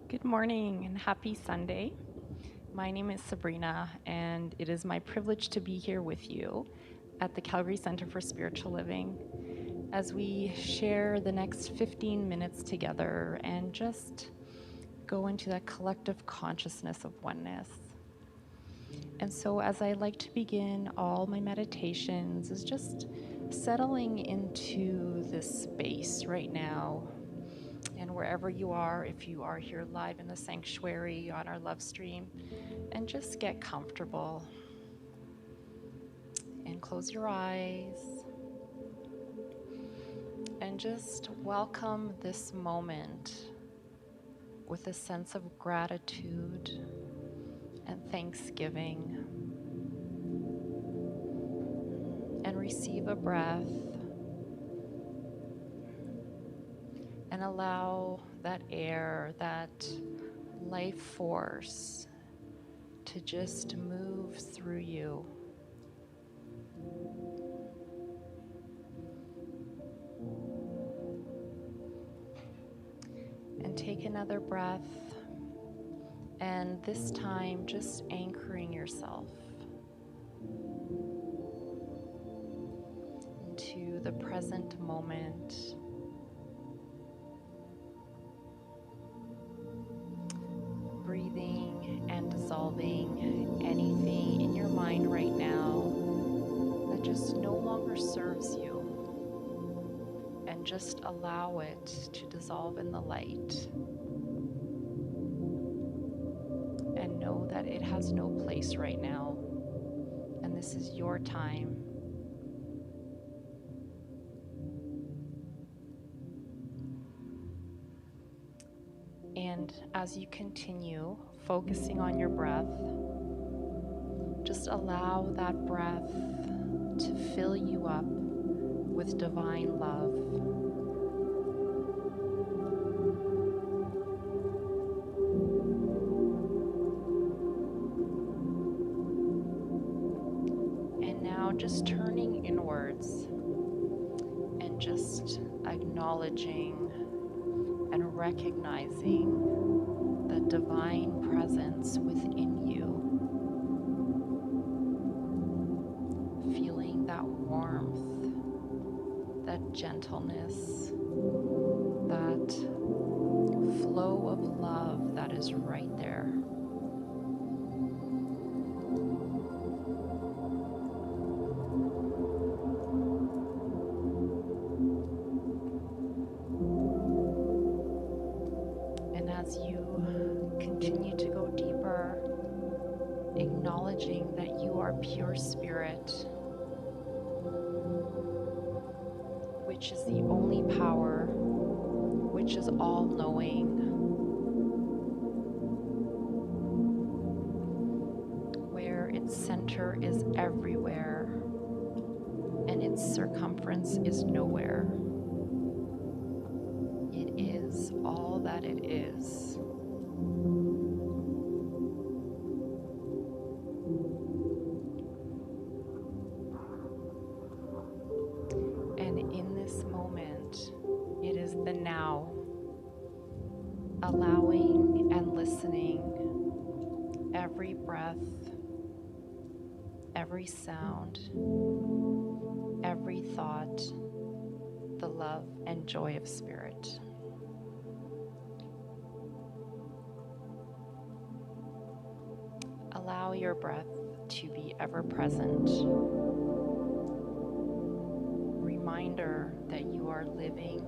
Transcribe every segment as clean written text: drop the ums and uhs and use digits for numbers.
Good morning and happy Sunday. My name is Sabrina, and it is my privilege to be here with you at the Calgary Center for Spiritual Living as we share the next 15 minutes together and just go into that collective consciousness of oneness. And so, as I like to begin all my meditations, is just settling into this space right now. And wherever you are, if you are here live in the sanctuary on our love stream, and just get comfortable and close your eyes and just welcome this moment with a sense of gratitude and thanksgiving, and receive a breath and allow that air, that life force to just move through you. And take another breath, and this time just anchoring yourself into the present moment. Breathing and dissolving anything in your mind right now that just no longer serves you, and just allow it to dissolve in the light, and know that it has no place right now, and this is your time. And as you continue focusing on your breath, just allow that breath to fill you up with divine love. And now just turning inwards and just acknowledging and recognizing the divine presence within you. Feeling that warmth, that gentleness, that flow of love that is right there. And as you continue to go deeper, acknowledging that you are pure spirit, which is the only power, which is all-knowing, where its center is everywhere and its circumference is nowhere. It is all that it is. And in this moment, it is the now, allowing and listening every breath, every sound, every thought, the love and joy of spirit. Allow your breath to be ever present. Reminder that you are living,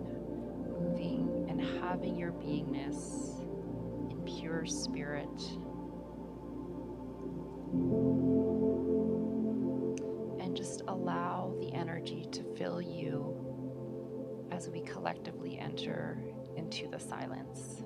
moving, and having your beingness in pure spirit. And just allow the energy to fill you as we collectively enter into the silence.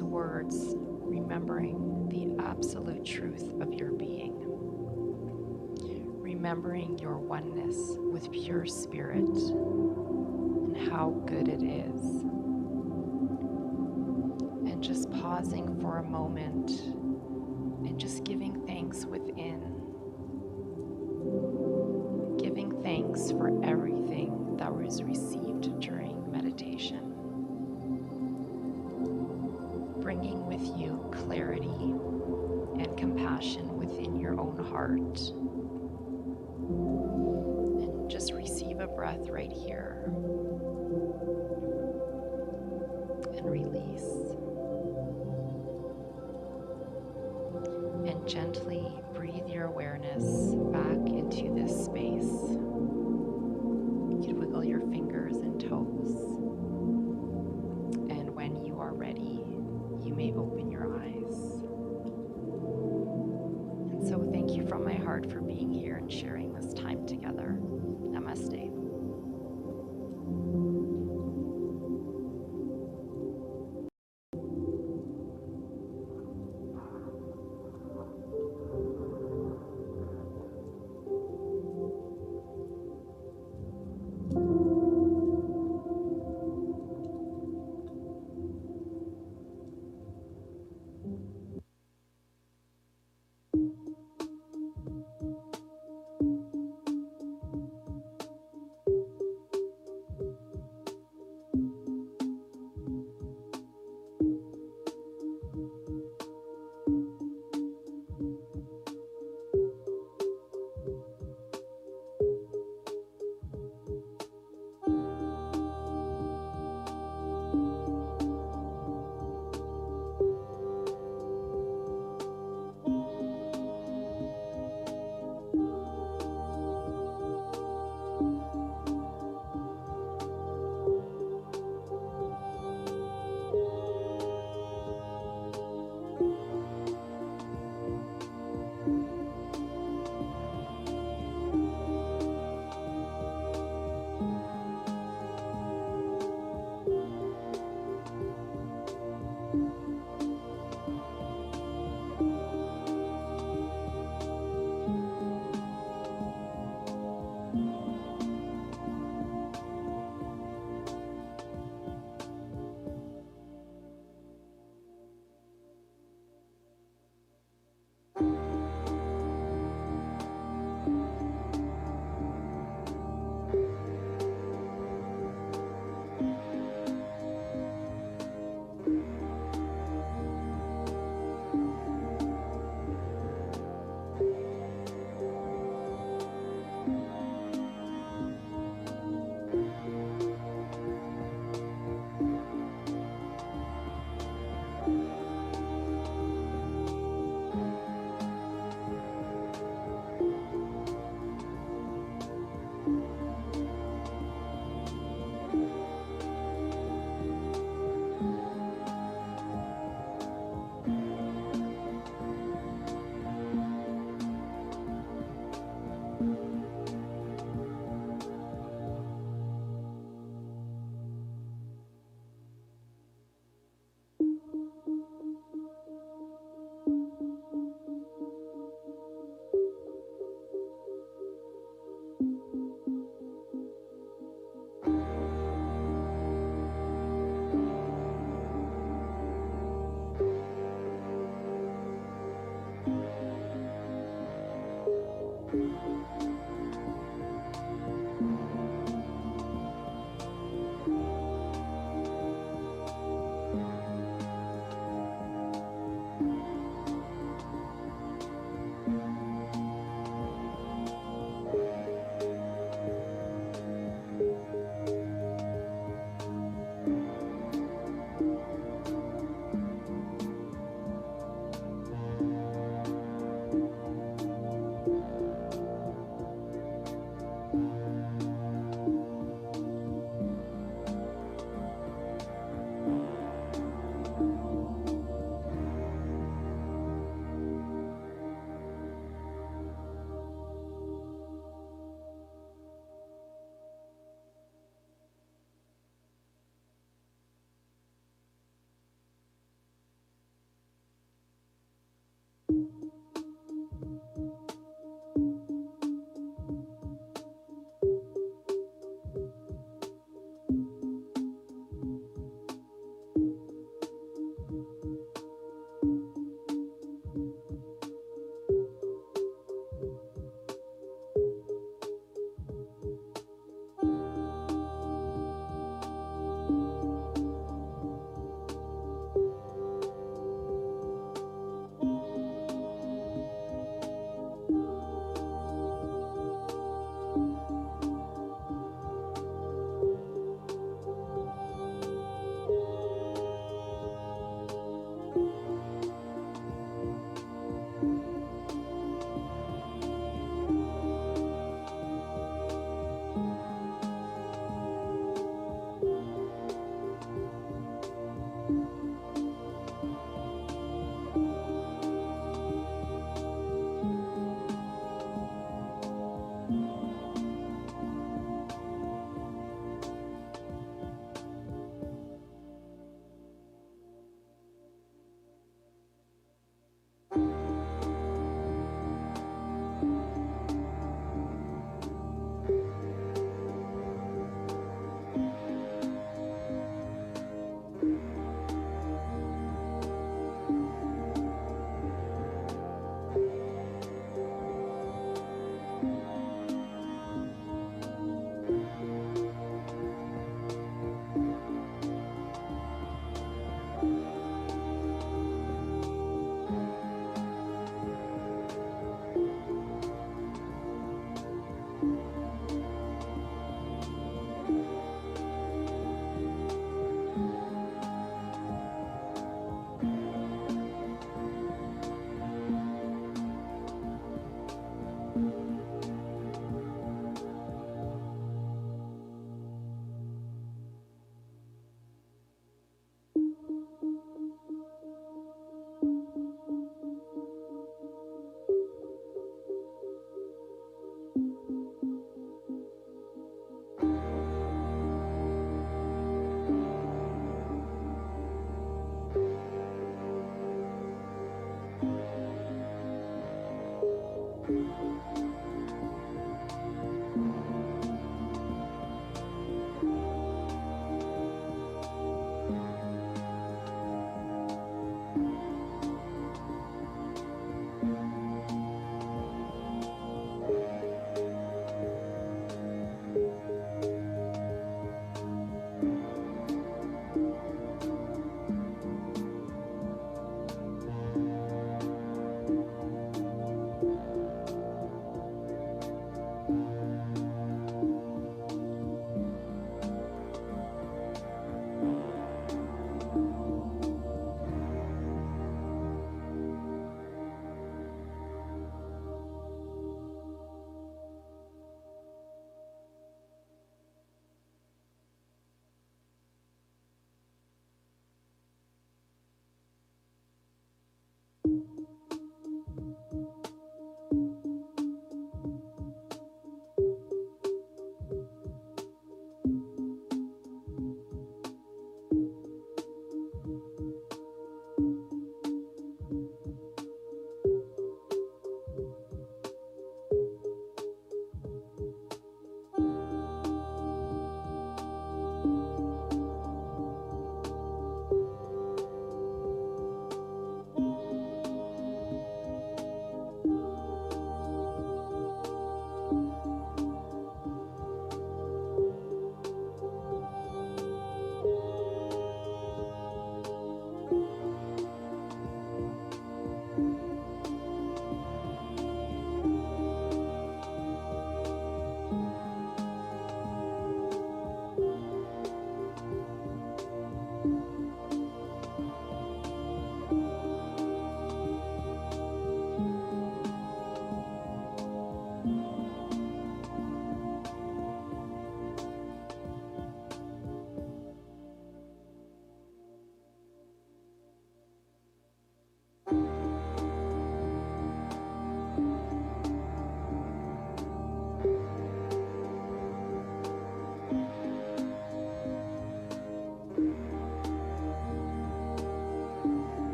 Words, remembering the absolute truth of your being, remembering your oneness with pure spirit and how good it is, and just pausing for a moment and just giving thanks within, giving thanks for everything that was received during meditation. Bringing with you clarity and compassion within your own heart. And just receive a breath right here. And release. And gently breathe your awareness back into this space. You can wiggle your fingers and toes. And when you are ready, you may open your eyes. And so thank you from my heart for being here and sharing this time together. Namaste.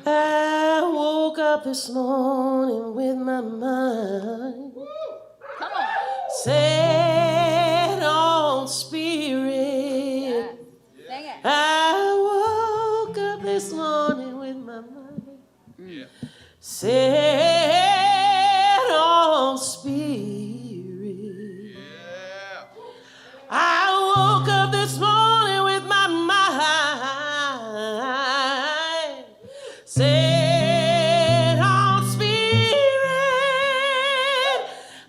I woke up this morning with my mind set on spirit. I woke up this morning with my mind set on spirit. I woke up this morning with my mind set on spirit.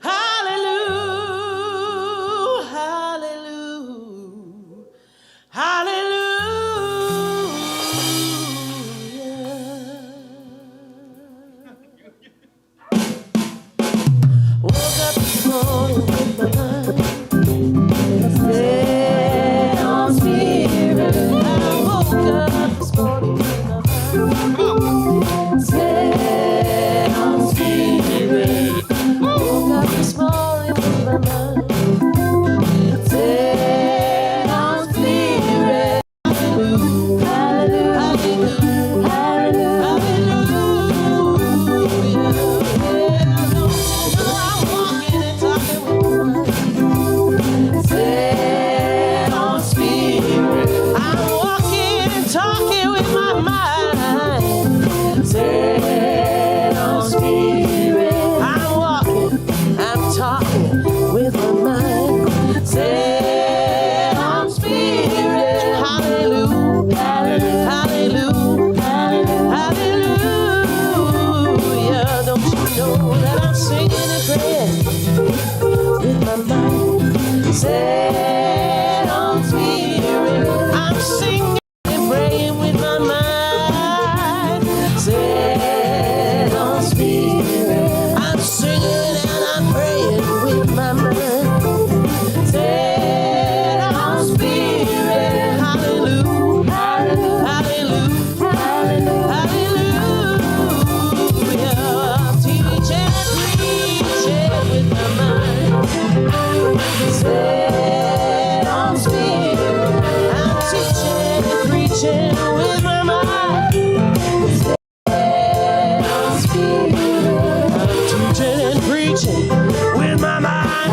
Hallelujah, hallelujah, hallelujah. Woke up this morning with my mind set on spirit. I woke up this morning with my mind set on spirit. Woke up this morning with my mind set on spirit. Hallelujah, hallelujah, hallelujah. I'm walking and talking with my mind set on spirit. I'm walking and talking with my mind set on spirit. I'm walking, I'm talking with my mind set on spirit. Hallelujah, hallelujah, hallelujah. Don't you know that I'm singing and praying with my mind set on spirit? I'm singing and praying with my mind set on spirit. I'm singing and I'm praying with my mind set on spirit. Hallelujah, hallelujah, hallelujah. I'm teaching and preaching with my mind set on spirit. I'm teaching and preaching with my mind set on spirit. I'm teaching and preaching with my mind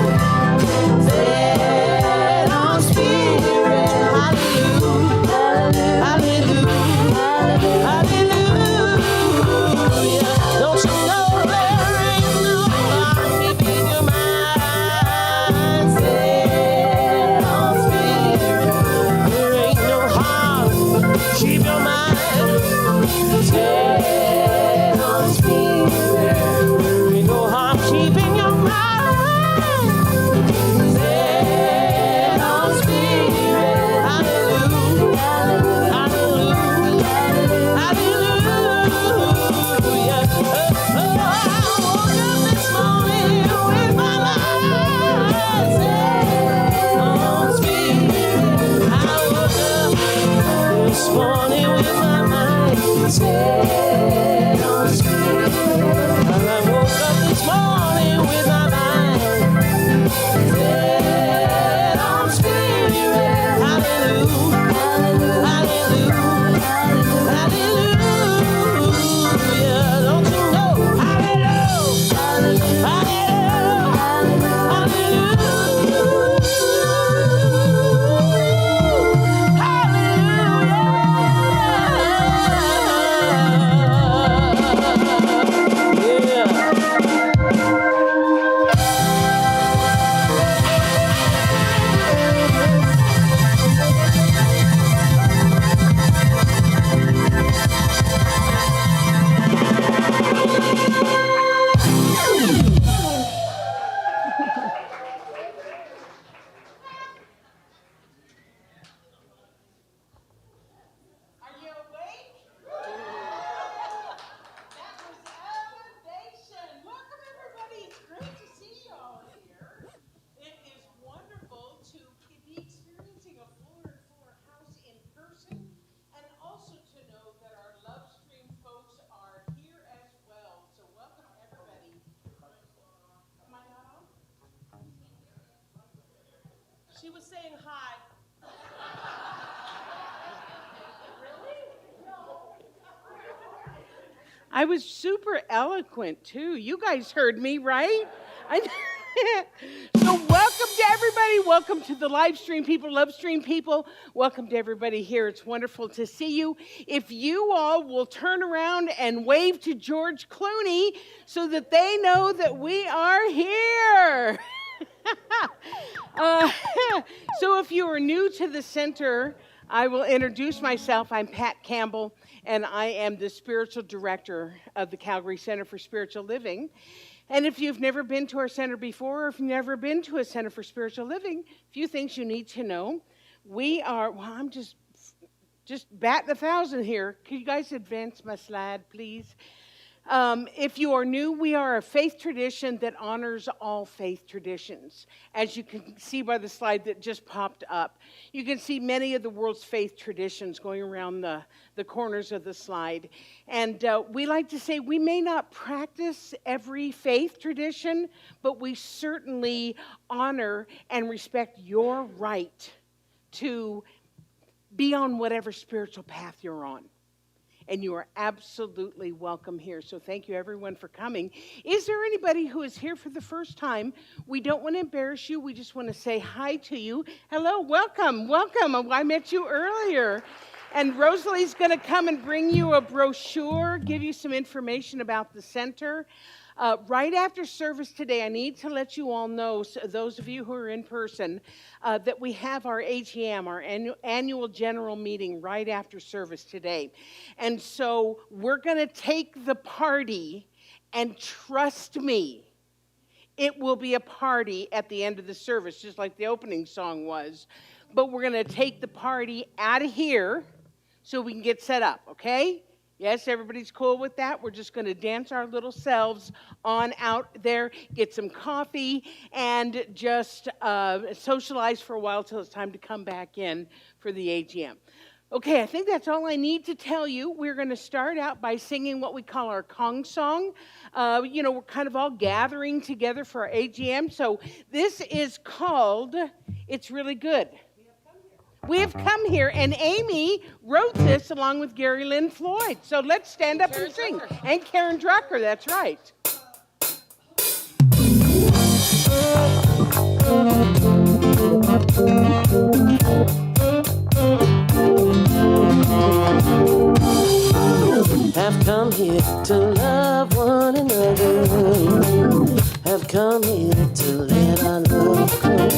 set on spirit. Hallelujah, hallelujah, hallelujah. Don't you know there ain't no harm keeping your mind set on spirit? There ain't no harm. Keep your mind set on spirit. There ain't no harm keeping your mind set on spirit. Hallelujah, hallelujah, hallelujah. Oh, I woke up this morning with my mind set on spirit. I woke up this morning with my mind set on spirit. I woke up this morning with my mind set on spirit. Hallelujah, hallelujah, hallelujah. Don't you know? Hallelujah, hallelujah, She was saying hi. Really? No. I was super eloquent, too. You guys heard me, right? So welcome to everybody. Welcome to the live stream people, love stream people. Welcome to everybody here. It's wonderful to see you. If you all will turn around and wave to George Clooney so that they know that we are here. So if you are new to the center, I will introduce myself. I'm Pat Campbell, and I am the spiritual director of the Calgary Center for Spiritual Living. And if you've never been to our center before, or if you've never been to a center for spiritual living, a few things you need to know. We are, well, I'm just batting 1,000 here. Can you guys advance my slide, please? If you are new, we are a faith tradition that honors all faith traditions. As you can see by the slide that just popped up, you can see many of the world's faith traditions going around the corners of the slide. And we like to say we may not practice every faith tradition, but we certainly honor and respect your right to be on whatever spiritual path you're on. And you are absolutely welcome here. So thank you, everyone, for coming. Is there anybody who is here for the first time? We don't want to embarrass you. We just want to say hi to you. Hello, welcome, welcome. I met you earlier. And Rosalie's going to come and bring you a brochure, give you some information about the center. Right after service today, I need to let you all know, so those of you who are in person, that we have our AGM, our annual general meeting, right after service today. And so we're going to take the party, and trust me, it will be a party at the end of the service, just like the opening song was. But we're going to take the party out of here so we can get set up, okay? Yes, everybody's cool with that. We're just going to dance our little selves on out there, get some coffee, and just socialize for a while till it's time to come back in for the AGM. Okay, I think that's all I need to tell you. We're going to start out by singing what we call our Kong song. We're kind of all gathering together for our AGM. So this is called It's Really Good. We have come here, and Amy wrote this along with Gary Lynn Floyd. So let's stand up and sing. And Karen Drucker, that's right. Have come here to love one another. Have come here to let our love grow.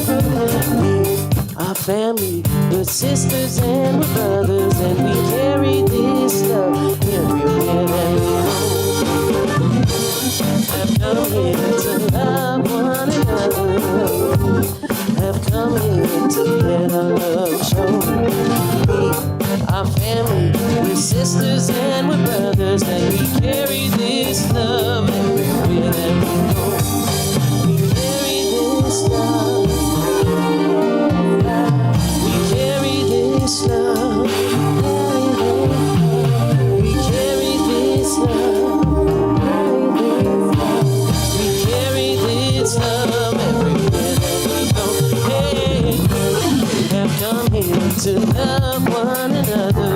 Our family, we're sisters and we're brothers, and we carry this love everywhere that we go. Have come here to love one another. Have come here to let our love show. We, our family, we're sisters and we're brothers, and we carry this love everywhere that we go. We carry this love. Love. We carry this love. We carry this love everywhere that we go. Hey, have come here to love one another.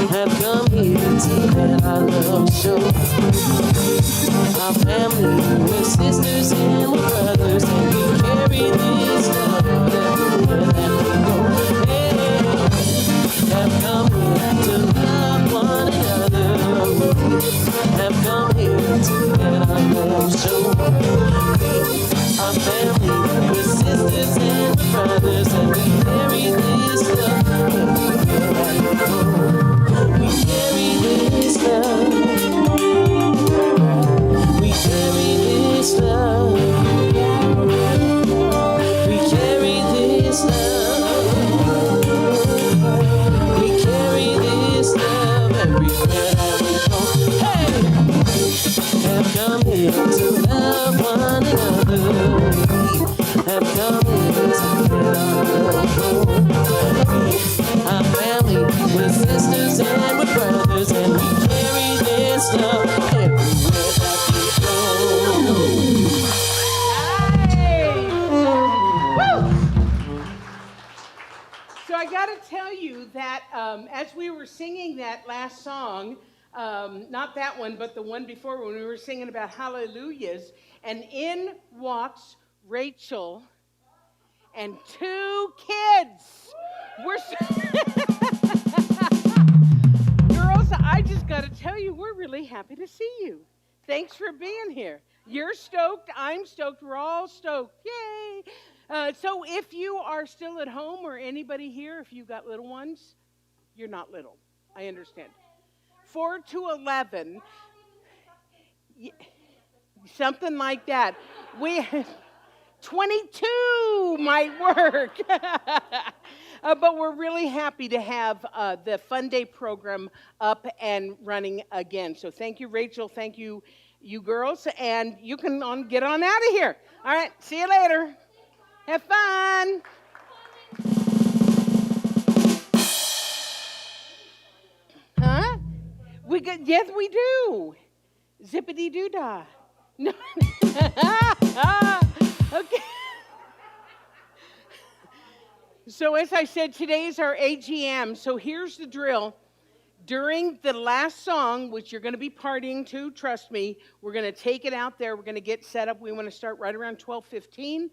Have come here to let our love show. Our family, we're sisters and we're brothers, and we carry this love everywhere that we go. Have come here to love one another. Have come here to let our love show. Our family, we're sisters and we're brothers, and we carry this love everywhere that we go. We carry this love. We carry this love. We carry this love. Have come here to love one another. Have come here to let our love grow. Our family, we're sisters and we're brothers, and we carry this love everywhere that we go. Woo! So I got to tell you that as we were singing that last song, Not that one, but the one before when we were singing about hallelujahs. And in walks Rachel and 2 kids. Girls, I just got to tell you, we're really happy to see you. Thanks for being here. You're stoked. I'm stoked. We're all stoked. Yay! So if you are still at home, or anybody here, if you've got little ones, you're not little. I understand. 4 to 11, something like that. 22 might work. But we're really happy to have the Fun Day program up and running again. So thank you, Rachel. Thank you, you girls. And you can get on out of here. All right. See you later. Have fun. Huh? Yes, we do. Zippity doo dah. No. Okay. So as I said, today is our AGM. So here's the drill. During the last song, which you're going to be partying to, trust me, we're going to take it out there. We're going to get set up. We want to start right around 12:15.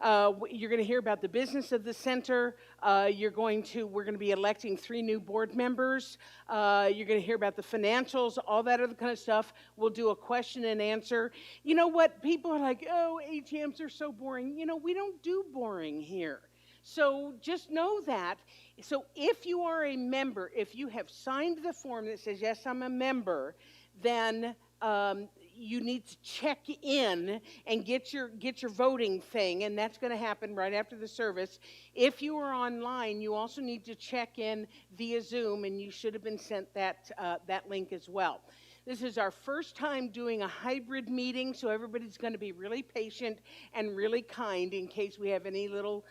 You're going to hear about the business of the center. We're going to be electing 3 new board members. You're going to hear about the financials, all that other kind of stuff. We'll do a question and answer. You know what? People are like, oh, AGMs are so boring. You know, we don't do boring here. So just know that. So if you are a member, if you have signed the form that says, yes, I'm a member, then you need to check in and get your voting thing, and that's going to happen right after the service. If you are online, you also need to check in via Zoom, and you should have been sent that link as well. This is our first time doing a hybrid meeting, so everybody's going to be really patient and really kind in case we have any little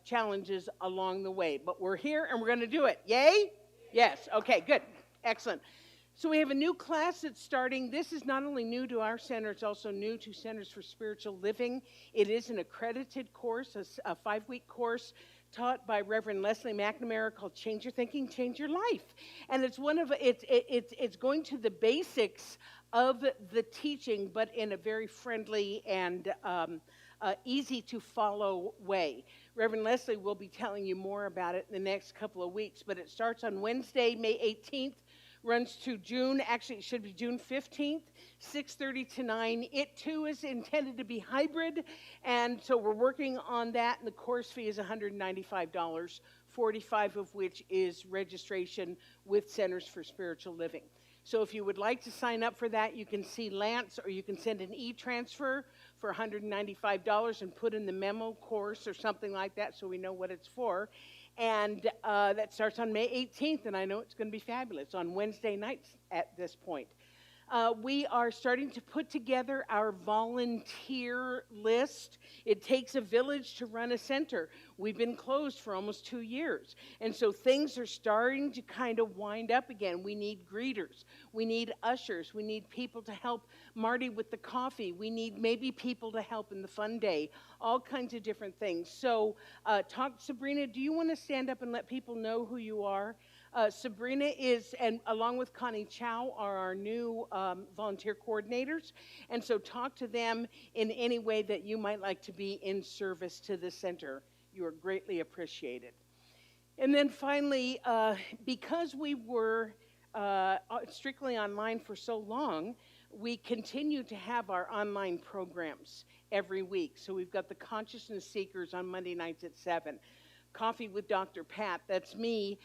challenges along the way. But we're here, and we're going to do it. Yay? Yes. Okay, good. Excellent. So we have a new class that's starting. This is not only new to our center, it's also new to Centers for Spiritual Living. It is an accredited course, a 5-week course taught by Reverend Leslie McNamara called Change Your Thinking, Change Your Life. And it's it's going to the basics of the teaching, but in a very friendly and easy to follow way. Reverend Leslie will be telling you more about it in the next couple of weeks, but it starts on Wednesday, May 18th. Runs to June, actually it should be June 15th, 6:30 to 9. It too is intended to be hybrid, and so we're working on that, and the course fee is $195, 45 of which is registration with Centers for Spiritual Living. So if you would like to sign up for that, you can see Lance, or you can send an e-transfer for $195 and put in the memo course or something like that so we know what it's for. And that starts on May 18th, and I know it's going to be fabulous on Wednesday nights at this point. We are starting to put together our volunteer list. It takes a village to run a center. We've been closed for almost 2 years. And so things are starting to kind of wind up again. We need greeters. We need ushers. We need people to help Marty with the coffee. We need maybe people to help in the fun day. All kinds of different things. So Sabrina, do you want to stand up and let people know who you are? Sabrina is, and along with Connie Chow, are our new volunteer coordinators. And so talk to them in any way that you might like to be in service to the center. You are greatly appreciated. And then finally, because we were strictly online for so long, we continue to have our online programs every week. So we've got the Consciousness Seekers on Monday nights at 7. Coffee with Dr. Pat, that's me,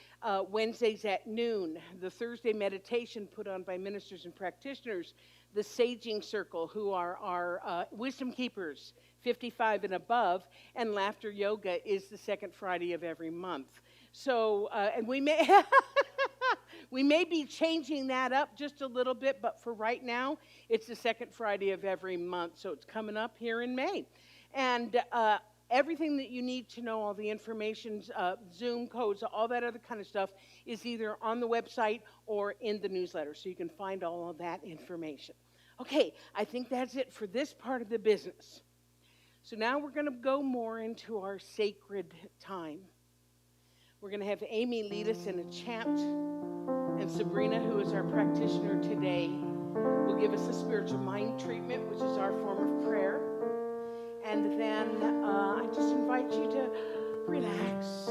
Wednesdays at noon. The Thursday meditation put on by ministers and practitioners. The Saging Circle, who are our wisdom keepers, 55 and above. And Laughter Yoga is the second Friday of every month. So, and we may we may be changing that up just a little bit, but for right now, it's the second Friday of every month. So it's coming up here in May. And everything that you need to know, all the information, Zoom codes, all that other kind of stuff is either on the website or in the newsletter. So you can find all of that information. Okay, I think that's it for this part of the business. So now we're going to go more into our sacred time. We're going to have Amy lead us in a chant, and And Sabrina, who is our practitioner today, will give us a spiritual mind treatment, which is our form of prayer. And then I just invite you to relax.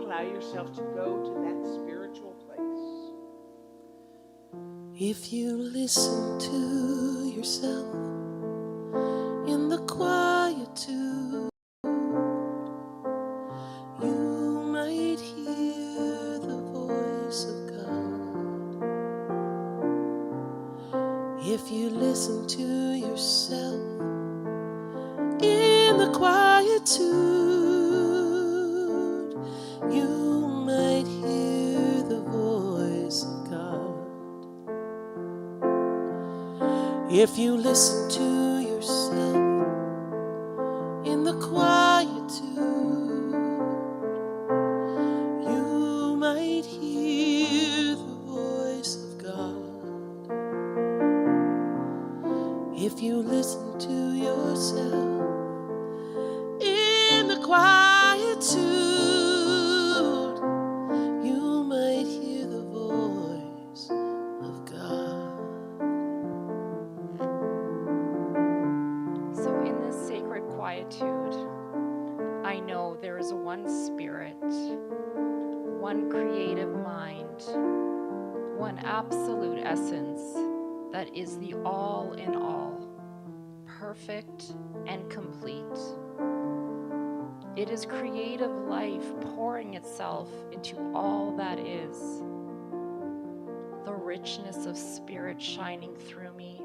Allow yourself to go to that spiritual place. If you listen to yourself in the quietude, you might hear the voice of God. If you listen to yourself in the quietude, you might hear the voice of God. If you listen to yourself in the quietude, you might hear the voice of God. If you listen to yourself in the quietude, you might hear the voice of God. So in this sacred quietude, I know there is one spirit, one creative mind, one absolute essence that is the all in all, perfect and complete. It is creative life pouring itself into all that is. The richness of spirit shining through me,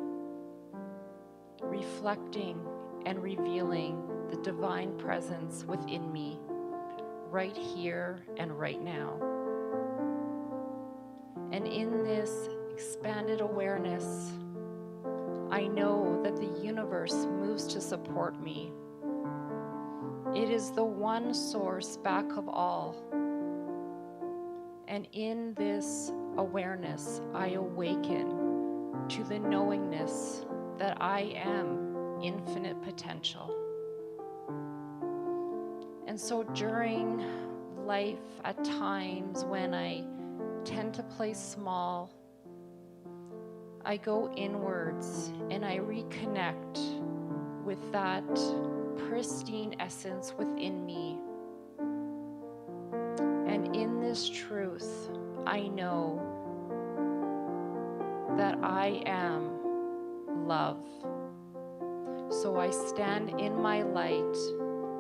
reflecting and revealing the divine presence within me, right here and right now. And in this expanded awareness, I know that the universe moves to support me. It is the one source back of all. And in this awareness, I awaken to the knowingness that I am infinite potential. And so during life, at times when I tend to play small, I go inwards and I reconnect with that pristine essence within me. And in this truth, I know that I am love. So I stand in my light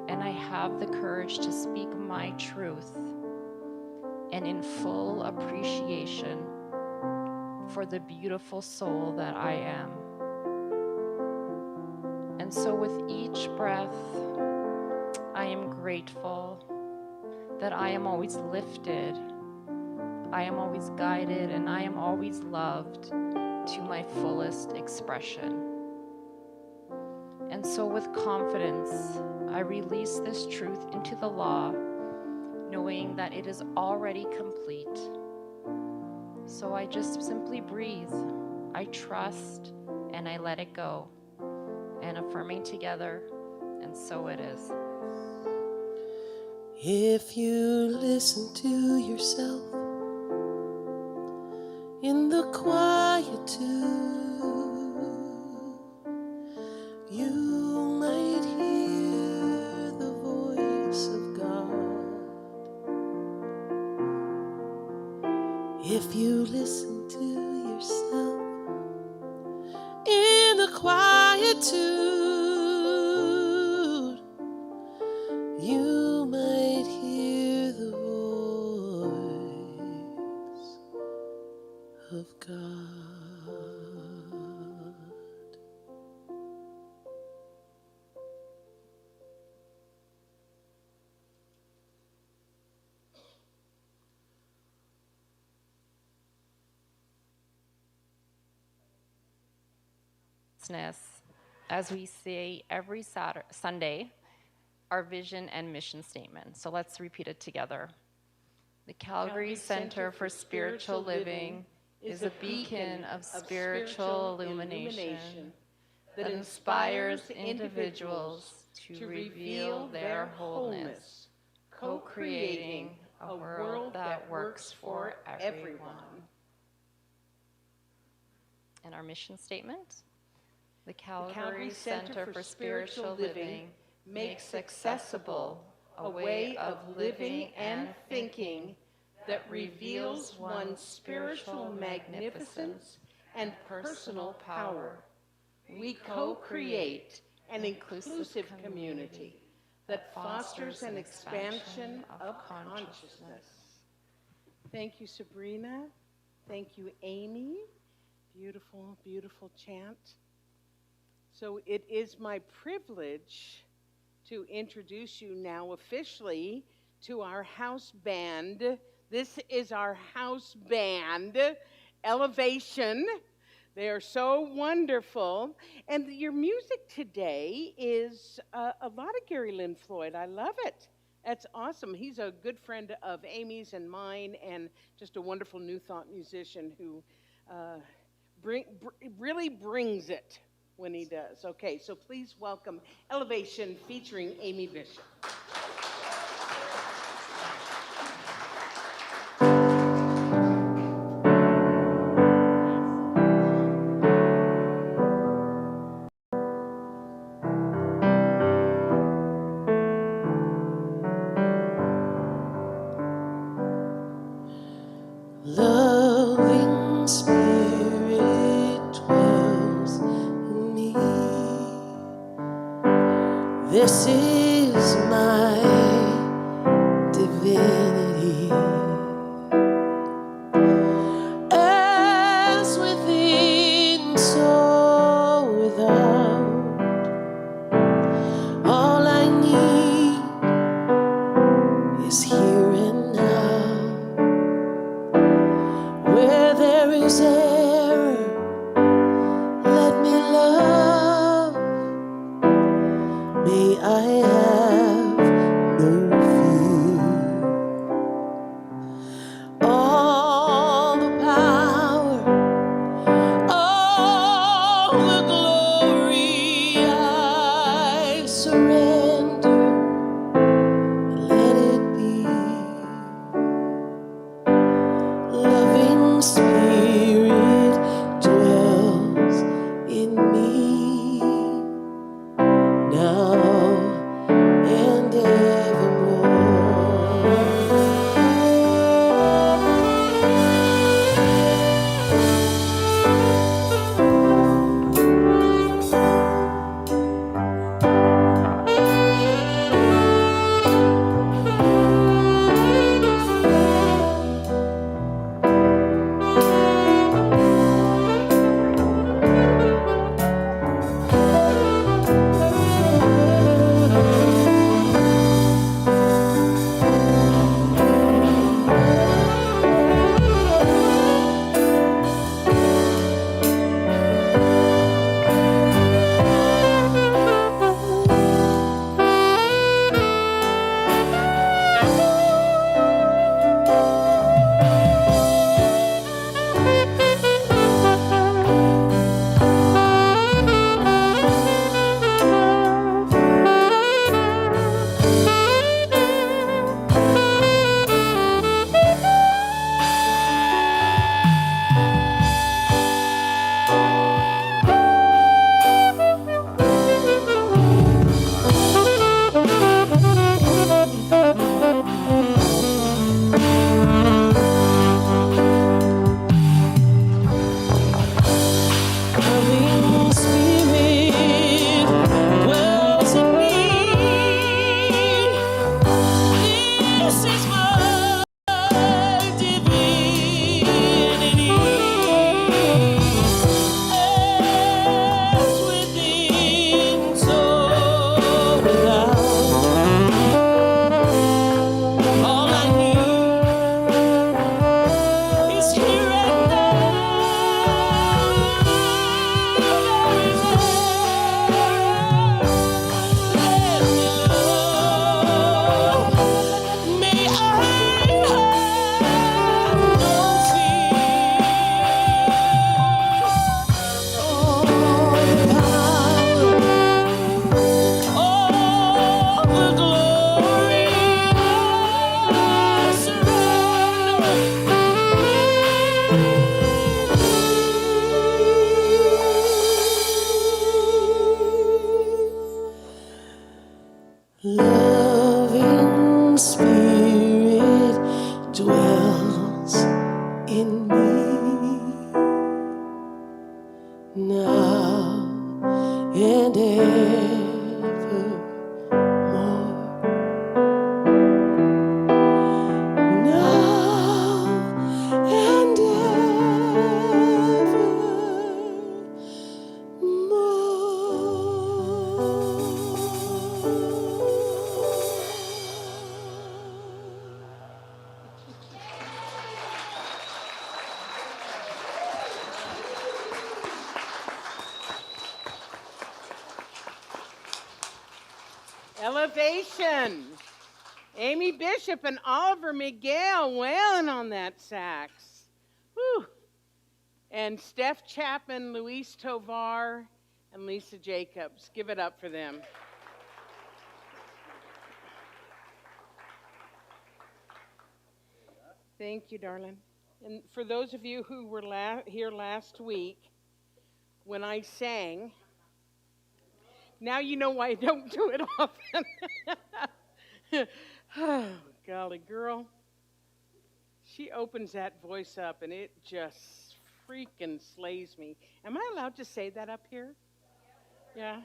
and I have the courage to speak my truth and in full appreciation for the beautiful soul that I am. And so with each breath, I am grateful that I am always lifted, I am always guided, and I am always loved to my fullest expression. And so with confidence, I release this truth into the law, knowing that it is already complete. So I just simply breathe, I trust, and I let it go. And affirming together, and so it is. If you listen to yourself in the quietude, you might hear the voice of God. If you listen to yourself in the quietude, you might hear the voice of God. As we say every Sunday, our vision and mission statement. So let's repeat it together. The Calgary Center for Spiritual Living is a beacon of spiritual illumination that inspires individuals to reveal their wholeness, co-creating a world that works for everyone. And our mission statement? The Calgary Center for Spiritual Living makes accessible a way of living and thinking that reveals one's spiritual magnificence and personal power. We co-create an inclusive community that fosters an expansion of consciousness. Thank you, Sabrina. Thank you, Amy. Beautiful, beautiful chant. So it is my privilege to introduce you now officially to our house band. This is our house band, Elevation. They are so wonderful. And your music today is a lot of Gary Lynn Floyd. I love it. That's awesome. He's a good friend of Amy's and mine, and just a wonderful New Thought musician who really brings it when he does. Okay, so please welcome Elevation featuring Amy Bishop. Loving Spirit dwells in me. This is my divinity. As within, so without. All I need is here and now. Where there is error, let me love. May I have no fear. and evermore. Now and Elevation. Amy Bishop and Oliver Miguel wailing on that sax. Whew. And Steph Chapman, Luis Tovar, and Lisa Jacobs. Give it up for them. Thank you, darling. And for those of you who were here last week, when I sang, now you know why I don't do it often. Oh, golly, girl. She opens that voice up, and it just freaking slays me. Am I allowed to say that up here? Yeah?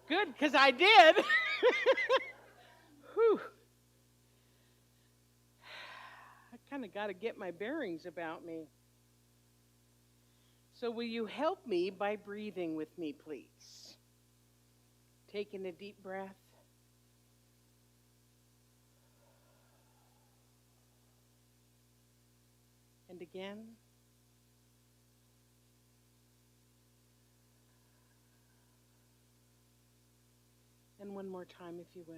Good, because I did. Whew. I kind of got to get my bearings about me. So will you help me by breathing with me, please? Taking a deep breath. And again. And one more time, if you will.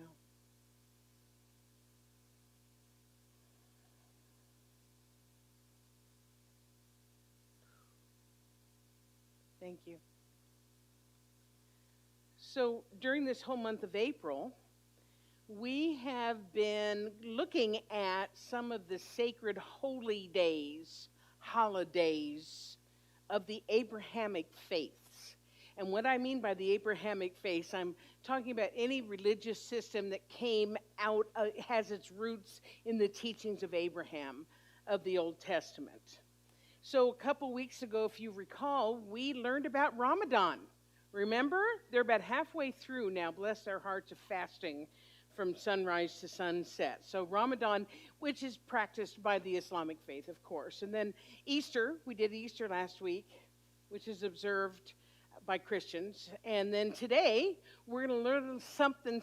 Thank you. So during this whole month of April, we have been looking at some of the sacred holy days, holidays of the Abrahamic faiths. And what I mean by the Abrahamic faiths, I'm talking about any religious system that came out, has its roots in the teachings of Abraham of the Old Testament. So a couple weeks ago, if you recall, we learned about Ramadan. Remember? They're about halfway through now, bless their hearts, of fasting from sunrise to sunset. So Ramadan, which is practiced by the Islamic faith, of course. And then Easter, we did Easter last week, which is observed by Christians. And then today, we're going to learn something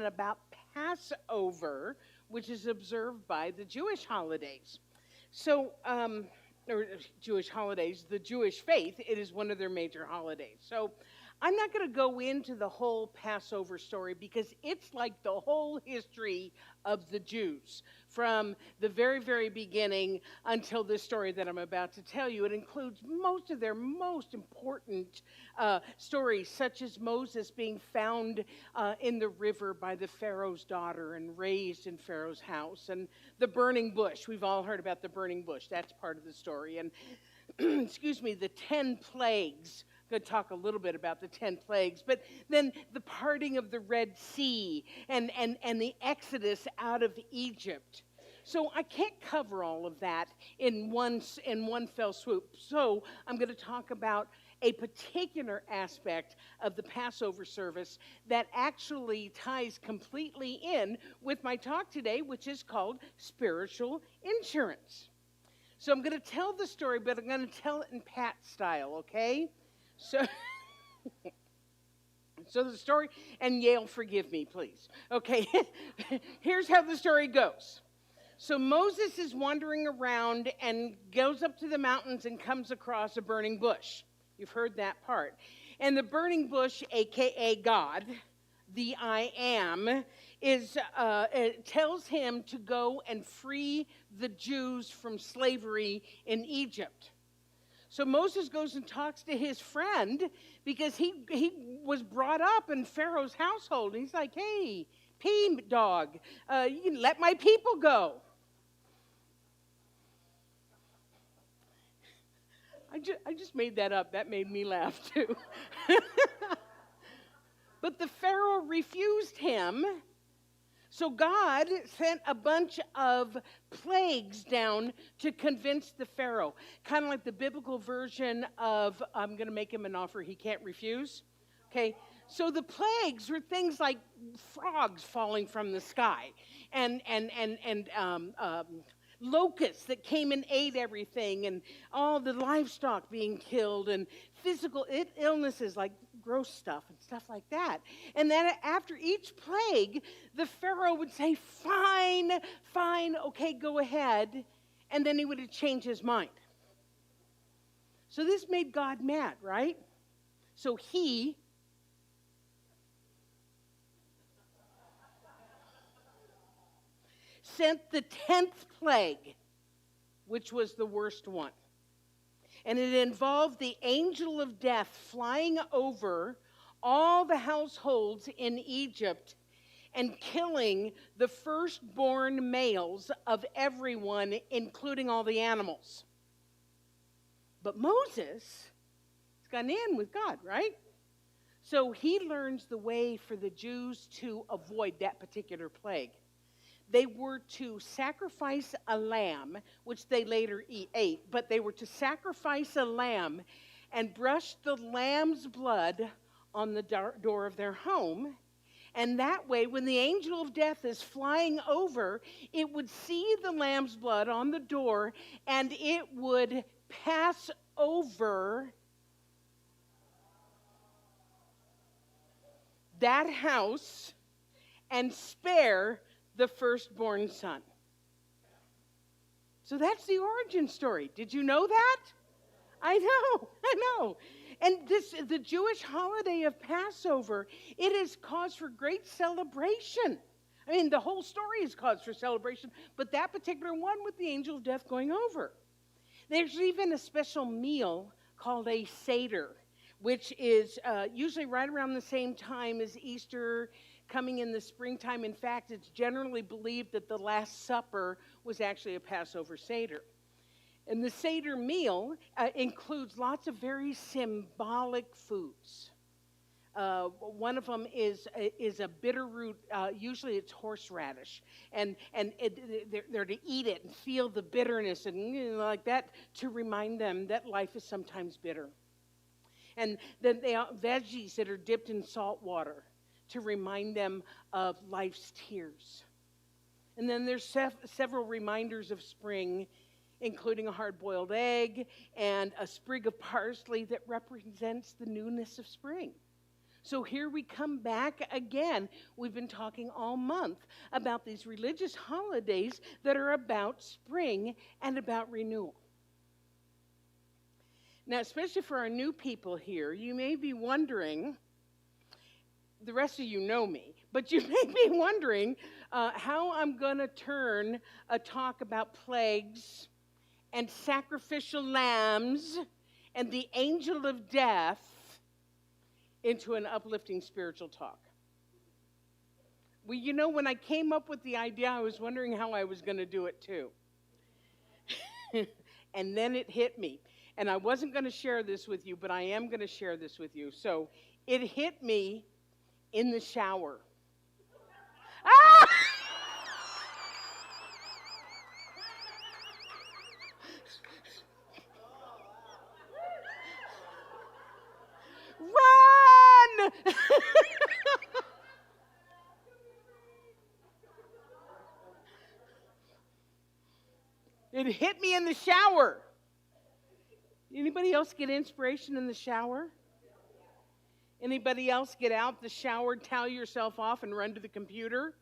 about Passover, which is observed by the Jewish holidays. So, or Jewish holidays, the Jewish faith, it is one of their major holidays. So I'm not going to go into the whole Passover story because it's like the whole history of the Jews from the very, very beginning until this story that I'm about to tell you. It includes most of their most important stories, such as Moses being found in the river by the Pharaoh's daughter and raised in Pharaoh's house, and the burning bush. We've all heard about the burning bush. That's part of the story. And excuse me, the 10 plagues. I'm going to talk a little bit about the 10 plagues, but then the parting of the Red Sea and the exodus out of Egypt. So I can't cover all of that in one fell swoop. So I'm going to talk about a particular aspect of the Passover service that actually ties completely in with my talk today, which is called spiritual insurance. So I'm going to tell the story, but I'm going to tell it in Pat style, okay? So the story, and Yale, forgive me, please. Okay, here's how the story goes. So Moses is wandering around and goes up to the mountains and comes across a burning bush. You've heard that part. And the burning bush, a.k.a. God, the I Am, tells him to go and free the Jews from slavery in Egypt. So Moses goes and talks to his friend because he was brought up in Pharaoh's household. And he's like, hey, dog, you can let my people go. I just made that up. That made me laugh too. But the Pharaoh refused him. So God sent a bunch of plagues down to convince the Pharaoh, kind of like the biblical version of, I'm going to make him an offer he can't refuse. Okay, so the plagues were things like frogs falling from the sky and locusts that came and ate everything, and all the livestock being killed, and physical illnesses like gross stuff and stuff like that. And then after each plague, the Pharaoh would say, fine, okay, go ahead. And then he would change his mind. So this made God mad, right? So he sent the 10th plague, which was the worst one. And it involved the angel of death flying over all the households in Egypt and killing the firstborn males of everyone, including all the animals. But Moses has gone in with God, right? So he learns the way for the Jews to avoid that particular plague. They were to sacrifice a lamb, which they later ate, but they were to sacrifice a lamb and brush the lamb's blood on the door of their home. And that way, when the angel of death is flying over, it would see the lamb's blood on the door, and it would pass over that house and spare the firstborn son. So that's the origin story. Did you know that? I know. And the Jewish holiday of Passover, it is cause for great celebration. I mean, the whole story is cause for celebration, but that particular one with the angel of death going over. There's even a special meal called a Seder, which is usually right around the same time as Easter, coming in the springtime. In fact, it's generally believed that the Last Supper was actually a Passover Seder. And the Seder meal includes lots of very symbolic foods. One of them is a bitter root. Usually it's horseradish, and they're to eat it and feel the bitterness and like that to remind them that life is sometimes bitter. And then they are veggies that are dipped in salt water to remind them of life's tears. And then there's several reminders of spring, including a hard-boiled egg and a sprig of parsley that represents the newness of spring. So here we come back again. We've been talking all month about these religious holidays that are about spring and about renewal. Now, especially for our new people here, you may be wondering, the rest of you know me, but you may be wondering how I'm going to turn a talk about plagues and sacrificial lambs and the angel of death into an uplifting spiritual talk. Well, you know, when I came up with the idea, I was wondering how I was going to do it too. And then it hit me. And I wasn't going to share this with you, but I am going to share this with you. So it hit me in the shower. Ah! Run! It hit me in the shower. Anybody else get inspiration in the shower? Anybody else get out the shower, towel yourself off, and run to the computer?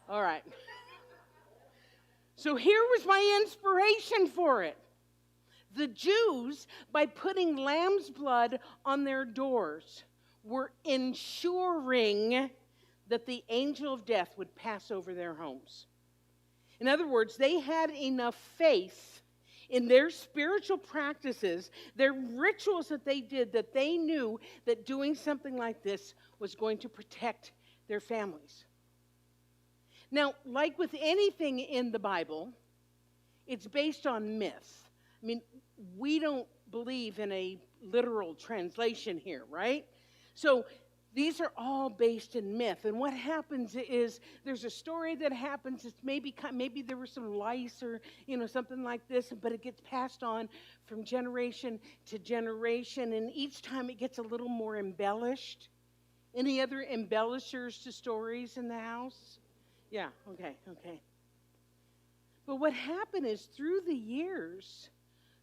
All right. So here was my inspiration for it. The Jews, by putting lamb's blood on their doors, were ensuring that the angel of death would pass over their homes. In other words, they had enough faith in their spiritual practices, their rituals that they did, that they knew that doing something like this was going to protect their families. Now, like with anything in the Bible, it's based on myth. I mean, we don't believe in a literal translation here, right? So These are all based in myth. And what happens is there's a story that happens. It's maybe there were some lice or, something like this, but it gets passed on from generation to generation. And each time it gets a little more embellished. Any other embellishers to stories in the house? Yeah, okay. But what happened is through the years,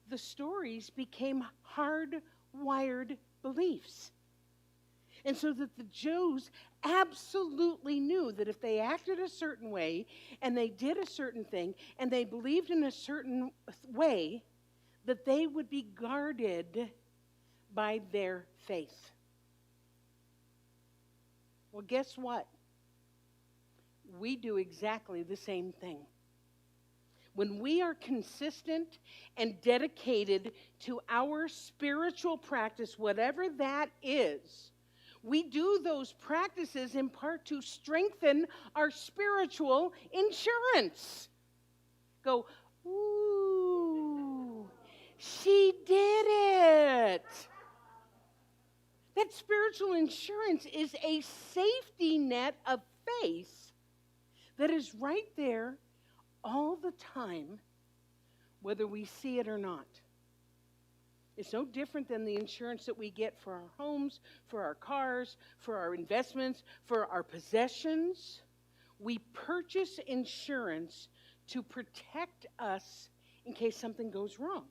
the stories became hardwired beliefs. And so that the Jews absolutely knew that if they acted a certain way and they did a certain thing and they believed in a certain way, that they would be guarded by their faith. Well, guess what? We do exactly the same thing. When we are consistent and dedicated to our spiritual practice, whatever that is, we do those practices in part to strengthen our spiritual insurance. Go, ooh, she did it. That spiritual insurance is a safety net of faith that is right there all the time, whether we see it or not. It's no different than the insurance that we get for our homes, for our cars, for our investments, for our possessions. We purchase insurance to protect us in case something goes wrong.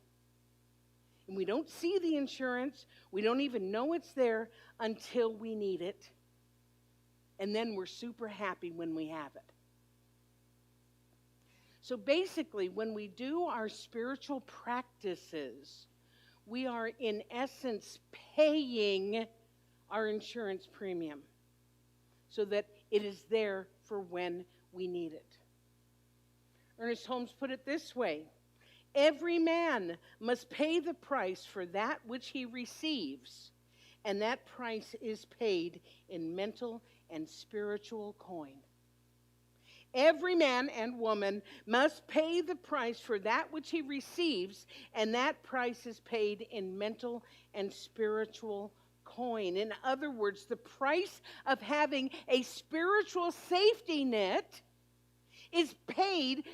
And we don't see the insurance. We don't even know it's there until we need it. And then we're super happy when we have it. So basically, when we do our spiritual practices, we are in essence paying our insurance premium so that it is there for when we need it. Ernest Holmes put it this way: every man must pay the price for that which he receives, and that price is paid in mental and spiritual coin. Every man and woman must pay the price for that which he receives, and that price is paid in mental and spiritual coin. In other words, the price of having a spiritual safety net is paid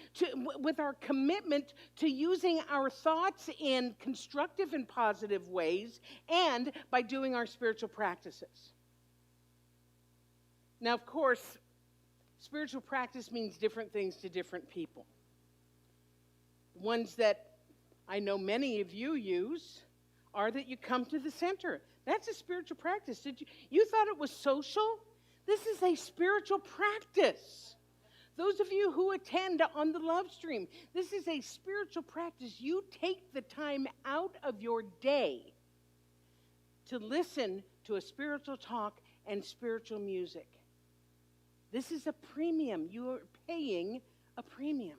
with our commitment to using our thoughts in constructive and positive ways, and by doing our spiritual practices. Now, of course, spiritual practice means different things to different people. Ones that I know many of you use are that you come to the center. That's a spiritual practice. You thought it was social? This is a spiritual practice. Those of you who attend on the Love Stream, this is a spiritual practice. You take the time out of your day to listen to a spiritual talk and spiritual music. This is a premium. You are paying a premium.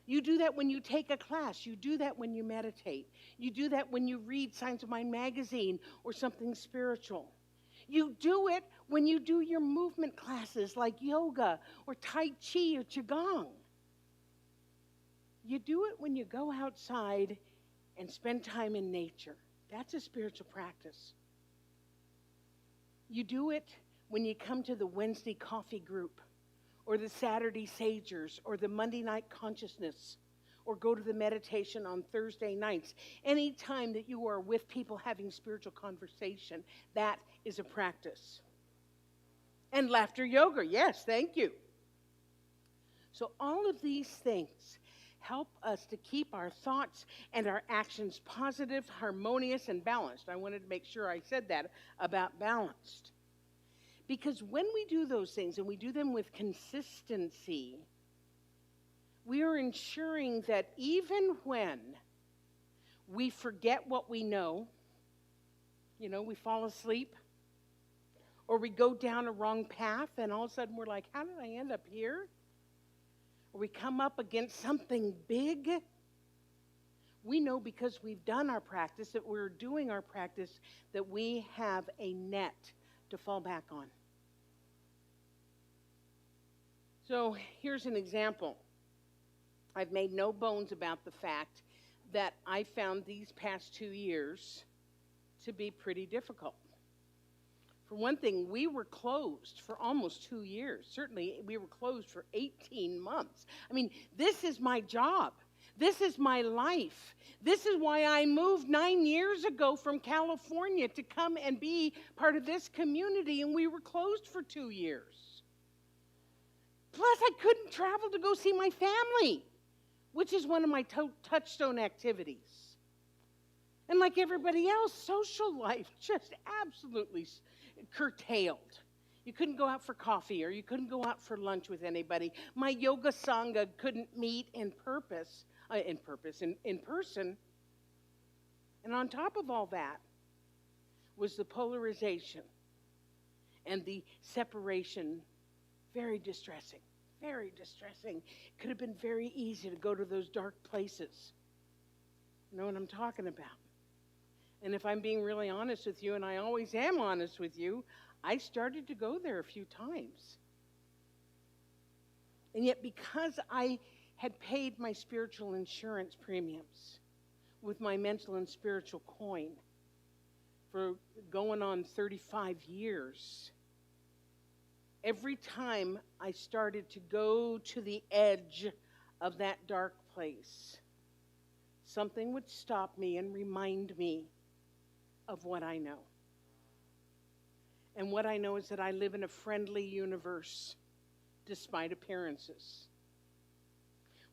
You do that when you take a class. You do that when you meditate. You do that when you read Science of Mind magazine or something spiritual. You do it when you do your movement classes like yoga or Tai Chi or Qigong. You do it when you go outside and spend time in nature. That's a spiritual practice. You do it when you come to the Wednesday coffee group, or the Saturday Sagers, or the Monday night consciousness, or go to the meditation on Thursday nights. Any time that you are with people having spiritual conversation, that is a practice. And laughter yoga, yes, thank you. So all of these things help us to keep our thoughts and our actions positive, harmonious, and balanced. I wanted to make sure I said that about balanced. Because when we do those things, and we do them with consistency, we are ensuring that even when we forget what we know, we fall asleep, or we go down a wrong path, and all of a sudden we're like, how did I end up here? Or we come up against something big, we know because we've done our practice, that we're doing our practice, that we have a net to fall back on. So here's an example. I've made no bones about the fact that I found these past 2 years to be pretty difficult. For one thing, we were closed for almost 2 years. Certainly, we were closed for 18 months. I mean, this is my job. This is my life. This is why I moved 9 years ago from California to come and be part of this community, and we were closed for 2 years. Plus, I couldn't travel to go see my family, which is one of my touchstone activities. And like everybody else, social life just absolutely curtailed. You couldn't go out for coffee, or you couldn't go out for lunch with anybody. My yoga sangha couldn't meet in person. And on top of all that was the polarization and the separation. Very distressing, very distressing. It could have been very easy to go to those dark places. You know what I'm talking about? And if I'm being really honest with you, and I always am honest with you, I started to go there a few times. And yet, because I had paid my spiritual insurance premiums with my mental and spiritual coin for going on 35 years, every time I started to go to the edge of that dark place, something would stop me and remind me of what I know. And what I know is that I live in a friendly universe despite appearances.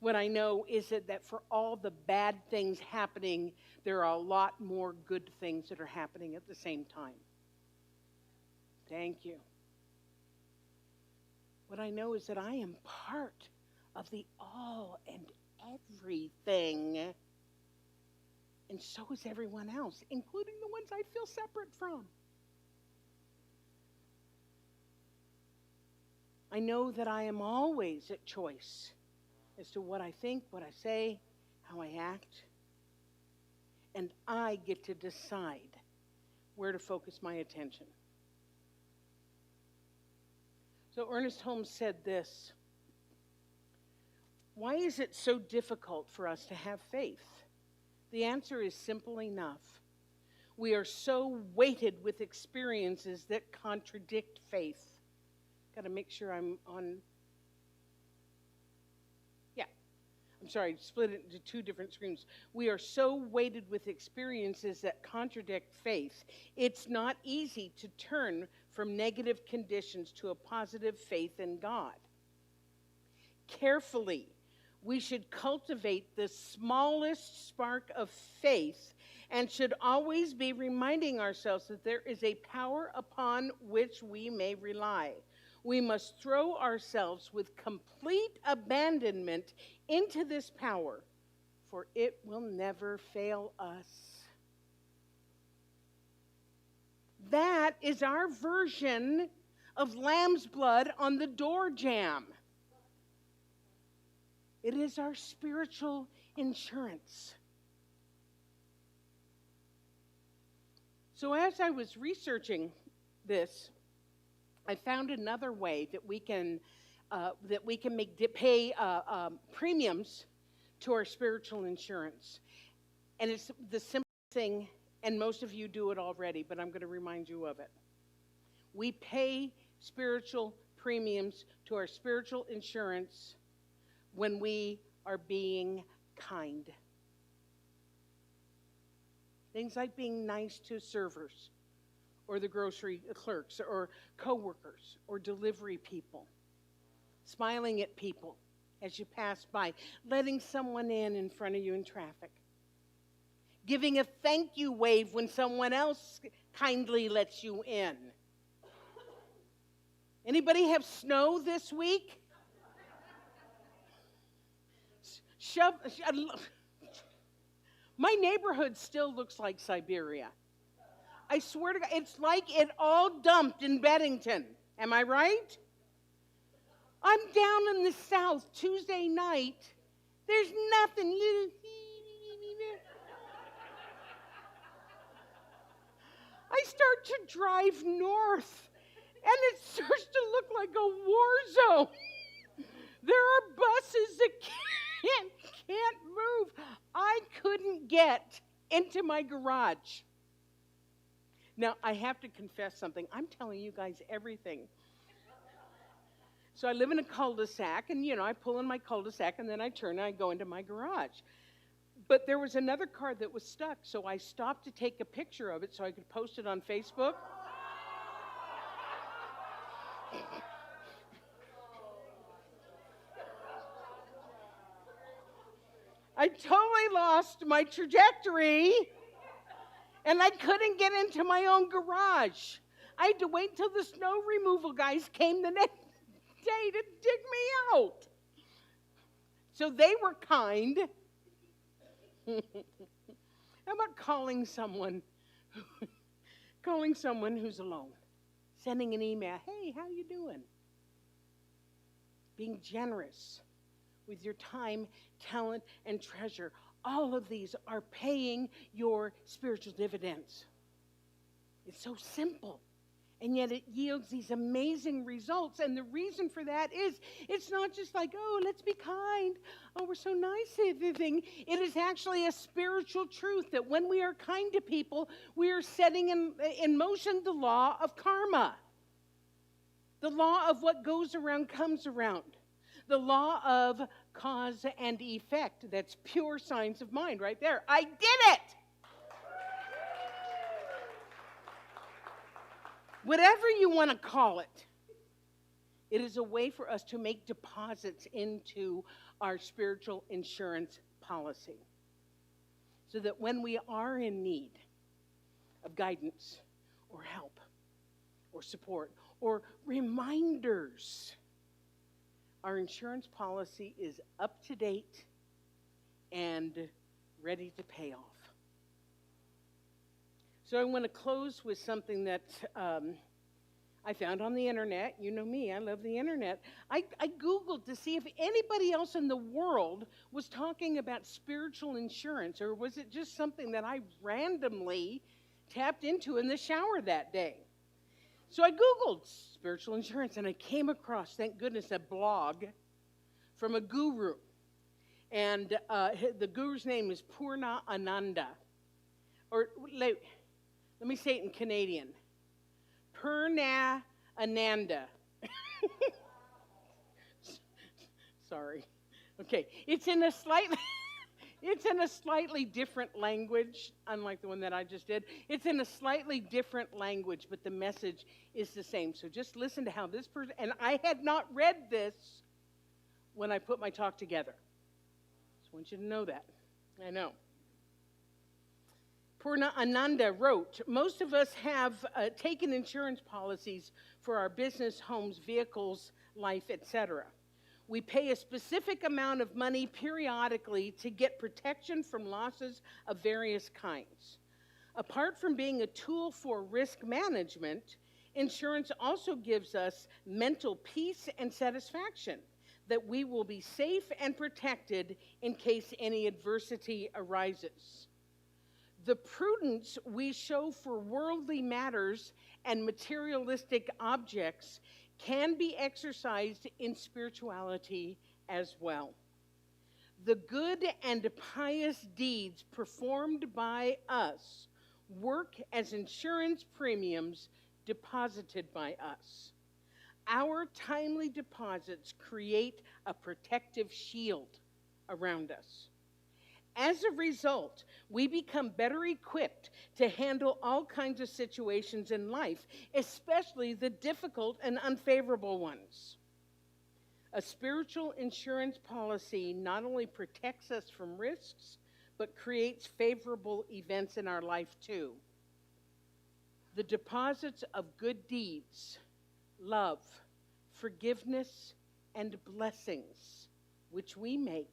What I know is that for all the bad things happening, there are a lot more good things that are happening at the same time. Thank you. What I know is that I am part of the all and everything. And so is everyone else, including the ones I feel separate from. I know that I am always at choice as to what I think, what I say, how I act. And I get to decide where to focus my attention. So Ernest Holmes said this: why is it so difficult for us to have faith? The answer is simple enough. We are so weighted with experiences that contradict faith. Got to make sure I'm on. Yeah. I'm sorry, split it into two different screens. We are so weighted with experiences that contradict faith. It's not easy to turn from negative conditions to a positive faith in God. Carefully, we should cultivate the smallest spark of faith and should always be reminding ourselves that there is a power upon which we may rely. We must throw ourselves with complete abandonment into this power, for it will never fail us. That is our version of lamb's blood on the door jamb. It is our spiritual insurance. So as I was researching this, I found another way that we can pay premiums to our spiritual insurance. And it's the simple thing, and most of you do it already, but I'm going to remind you of it. We pay spiritual premiums to our spiritual insurance when we are being kind. Things like being nice to servers, or the grocery clerks, or coworkers, or delivery people, smiling at people as you pass by, letting someone in front of you in traffic, giving a thank you wave when someone else kindly lets you in. Anybody have snow this week? My neighborhood still looks like Siberia. I swear to God, it's like it all dumped in Beddington. Am I right? I'm down in the south Tuesday night. There's nothing. I start to drive north, and it starts to look like a war zone. There are buses that can't move. I couldn't get into my garage. Now, I have to confess something. I'm telling you guys everything. So I live in a cul-de-sac, and, I pull in my cul-de-sac, and then I turn and I go into my garage. But there was another car that was stuck, so I stopped to take a picture of it so I could post it on Facebook. I totally lost my trajectory, and I couldn't get into my own garage. I had to wait till the snow removal guys came the next day to dig me out. So they were kind. How about calling someone who's alone? Sending an email, hey, how you doing? Being generous with your time, talent, and treasure. All of these are paying your spiritual dividends. It's so simple. And yet it yields these amazing results. And the reason for that is it's not just like, oh, let's be kind. Oh, we're so nice at everything. It is actually a spiritual truth that when we are kind to people, we are setting in motion the law of karma. The law of what goes around comes around. The law of cause and effect. That's pure science of mind right there. I did it! Whatever you want to call it, it is a way for us to make deposits into our spiritual insurance policy. So that when we are in need of guidance or help or support or reminders, our insurance policy is up to date and ready to pay off. So I want to close with something that I found on the internet. You know me, I love the internet. I Googled to see if anybody else in the world was talking about spiritual insurance, or was it just something that I randomly tapped into in the shower that day. So I Googled spiritual insurance, and I came across, thank goodness, a blog from a guru. And the guru's name is Purna Ananda. Or let me say it in Canadian. Purna Ananda. Sorry. Okay. It's in a slightly different language, unlike the one that I just did. It's in a slightly different language, but the message is the same. So just listen to how this person, and I had not read this when I put my talk together. Just want you to know that. I know. Purna Ananda wrote, most of us have taken insurance policies for our business, homes, vehicles, life, etc. We pay a specific amount of money periodically to get protection from losses of various kinds. Apart from being a tool for risk management, insurance also gives us mental peace and satisfaction that we will be safe and protected in case any adversity arises. The prudence we show for worldly matters and materialistic objects can be exercised in spirituality as well. The good and pious deeds performed by us work as insurance premiums deposited by us. Our timely deposits create a protective shield around us. As a result, we become better equipped to handle all kinds of situations in life, especially the difficult and unfavorable ones. A spiritual insurance policy not only protects us from risks, but creates favorable events in our life too. The deposits of good deeds, love, forgiveness, and blessings, which we make,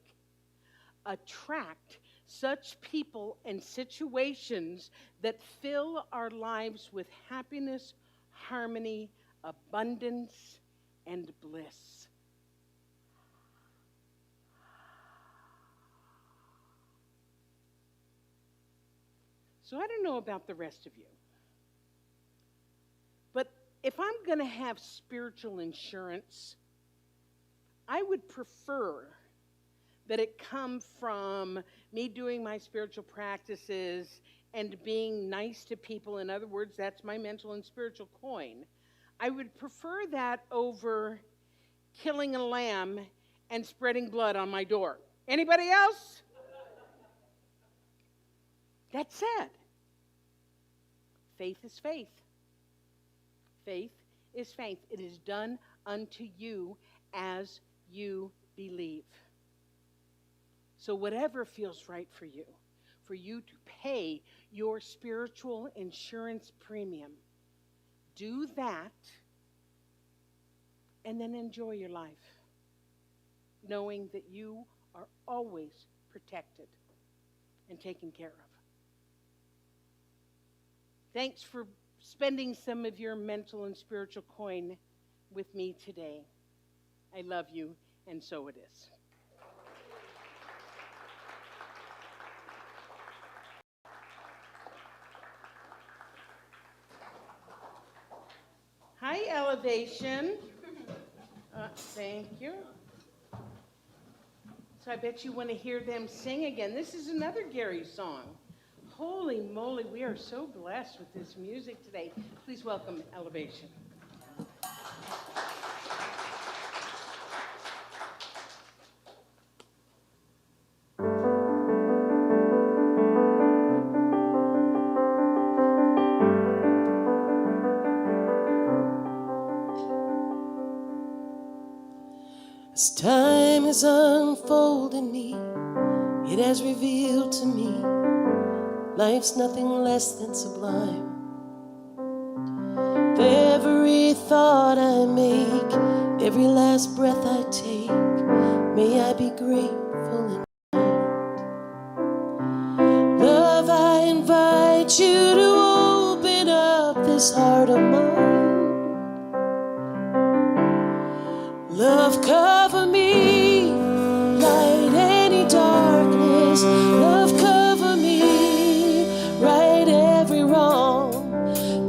attract such people and situations that fill our lives with happiness, harmony, abundance, and bliss. So I don't know about the rest of you, but if I'm going to have spiritual insurance, I would prefer that it come from me doing my spiritual practices and being nice to people. In other words, that's my mental and spiritual coin. I would prefer that over killing a lamb and spreading blood on my door. Anybody else? That said, faith is faith. Faith is faith. It is done unto you as you believe. So whatever feels right for you to pay your spiritual insurance premium, do that and then enjoy your life, knowing that you are always protected and taken care of. Thanks for spending some of your mental and spiritual coin with me today. I love you, and so it is. Hi, Elevation. Thank you. So I bet you want to hear them sing again. This is another Gary song. Holy moly, we are so blessed with this music today. Please welcome Elevation. As time is unfolding me, it has revealed to me life's nothing less than sublime. Every thought I make, every last breath I take, may I be grateful and kind. Love, I invite you to open up this heart of mine. Love, cover me, light any darkness. Love, cover me, right every wrong.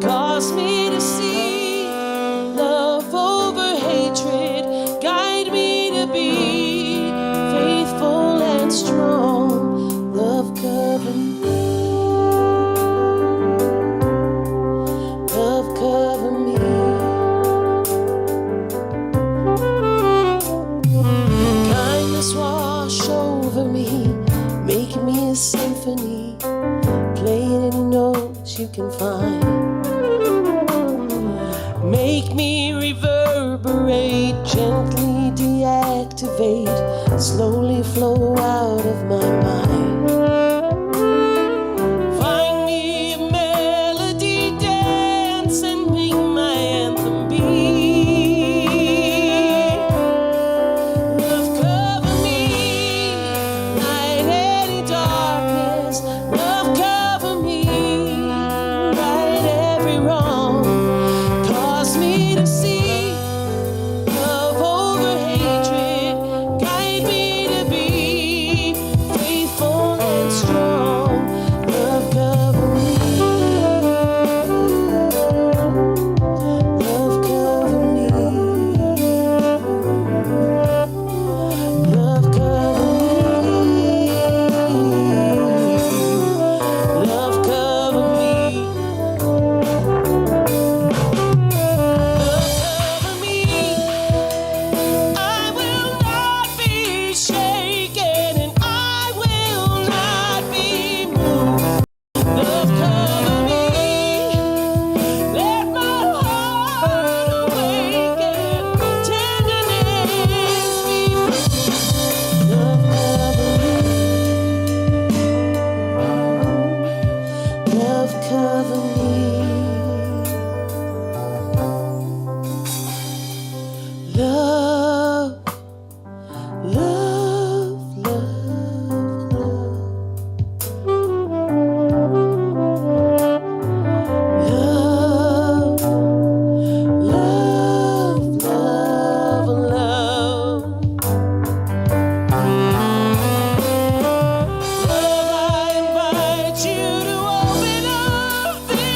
Cause me to see love over hatred. Guide me to be faithful and strong. Love, cover me. Love, cover me. Wash over me, make me a symphony, playing any notes you can find. Make me reverberate, gently deactivate, slowly flow out of my mind. Find me a melody, dance, and make my anthem be.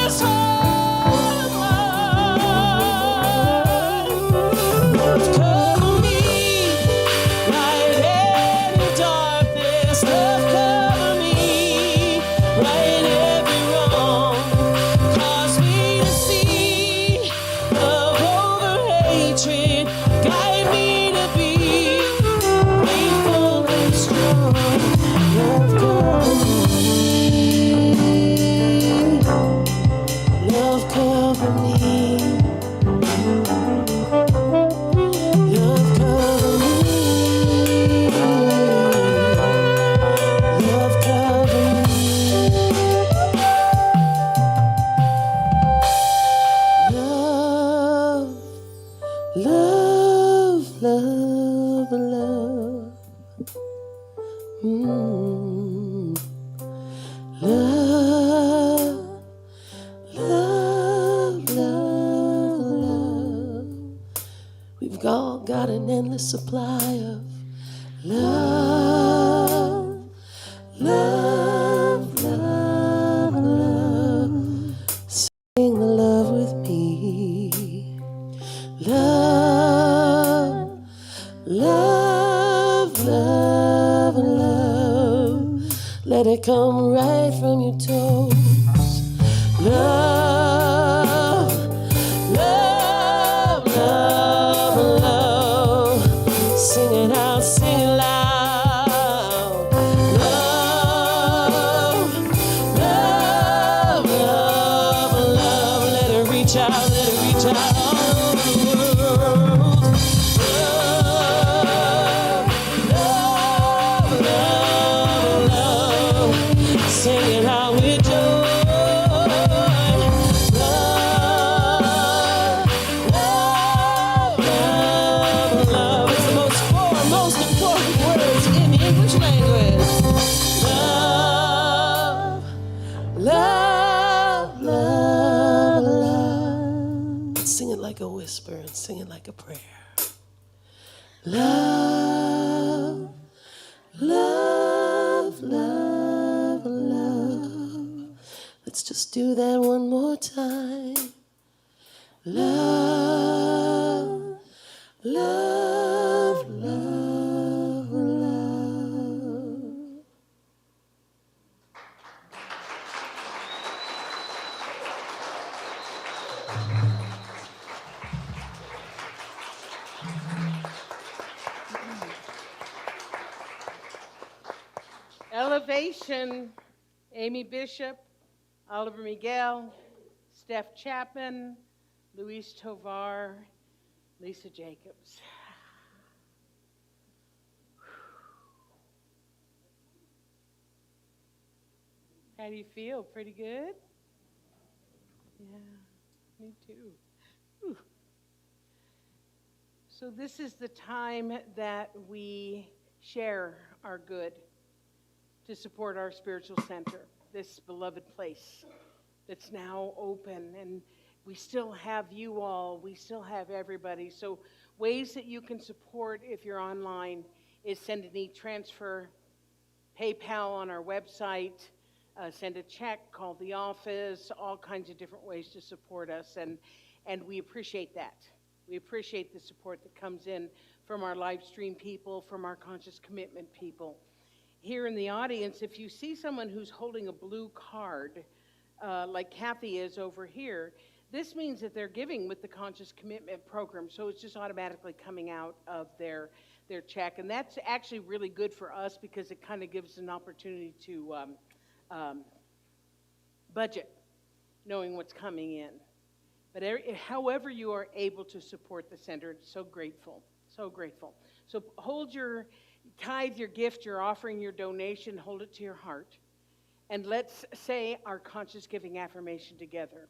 This heart got an endless supply of love, love, love, love. Sing the love with me. Love, love, love, love. Let it come right from your toes. Love, love, love, love. Sing it out, sing it loud. Love, love, love, love. Let it reach out all over the world. Love, love, love, love. Sing it out with joy. Like a whisper and sing it like a prayer. Love, love, love, love. Let's just do that one more time. Love, love, love, love. Elevation, Amy Bishop, Oliver Miguel, Steph Chapman, Luis Tovar, Lisa Jacobs. How do you feel? Pretty good? Yeah, me too. Whew. So this is the time that we share our good to support our spiritual center, this beloved place that's now open. And we still have you all, we still have everybody. So ways that you can support if you're online is send an e-transfer, PayPal on our website, send a check, call the office, all kinds of different ways to support us. And we appreciate that. We appreciate the support that comes in from our live stream people, from our conscious commitment people. Here in the audience, if you see someone who's holding a blue card, like Kathy is over here, this means that they're giving with the Conscious Commitment Program, so it's just automatically coming out of their check. And that's actually really good for us because it kind of gives an opportunity to budget, knowing what's coming in. But however you are able to support the center, it's so grateful, so grateful. So hold your tithe, your gift, your offering, your donation, hold it to your heart. And let's say our conscious giving affirmation together.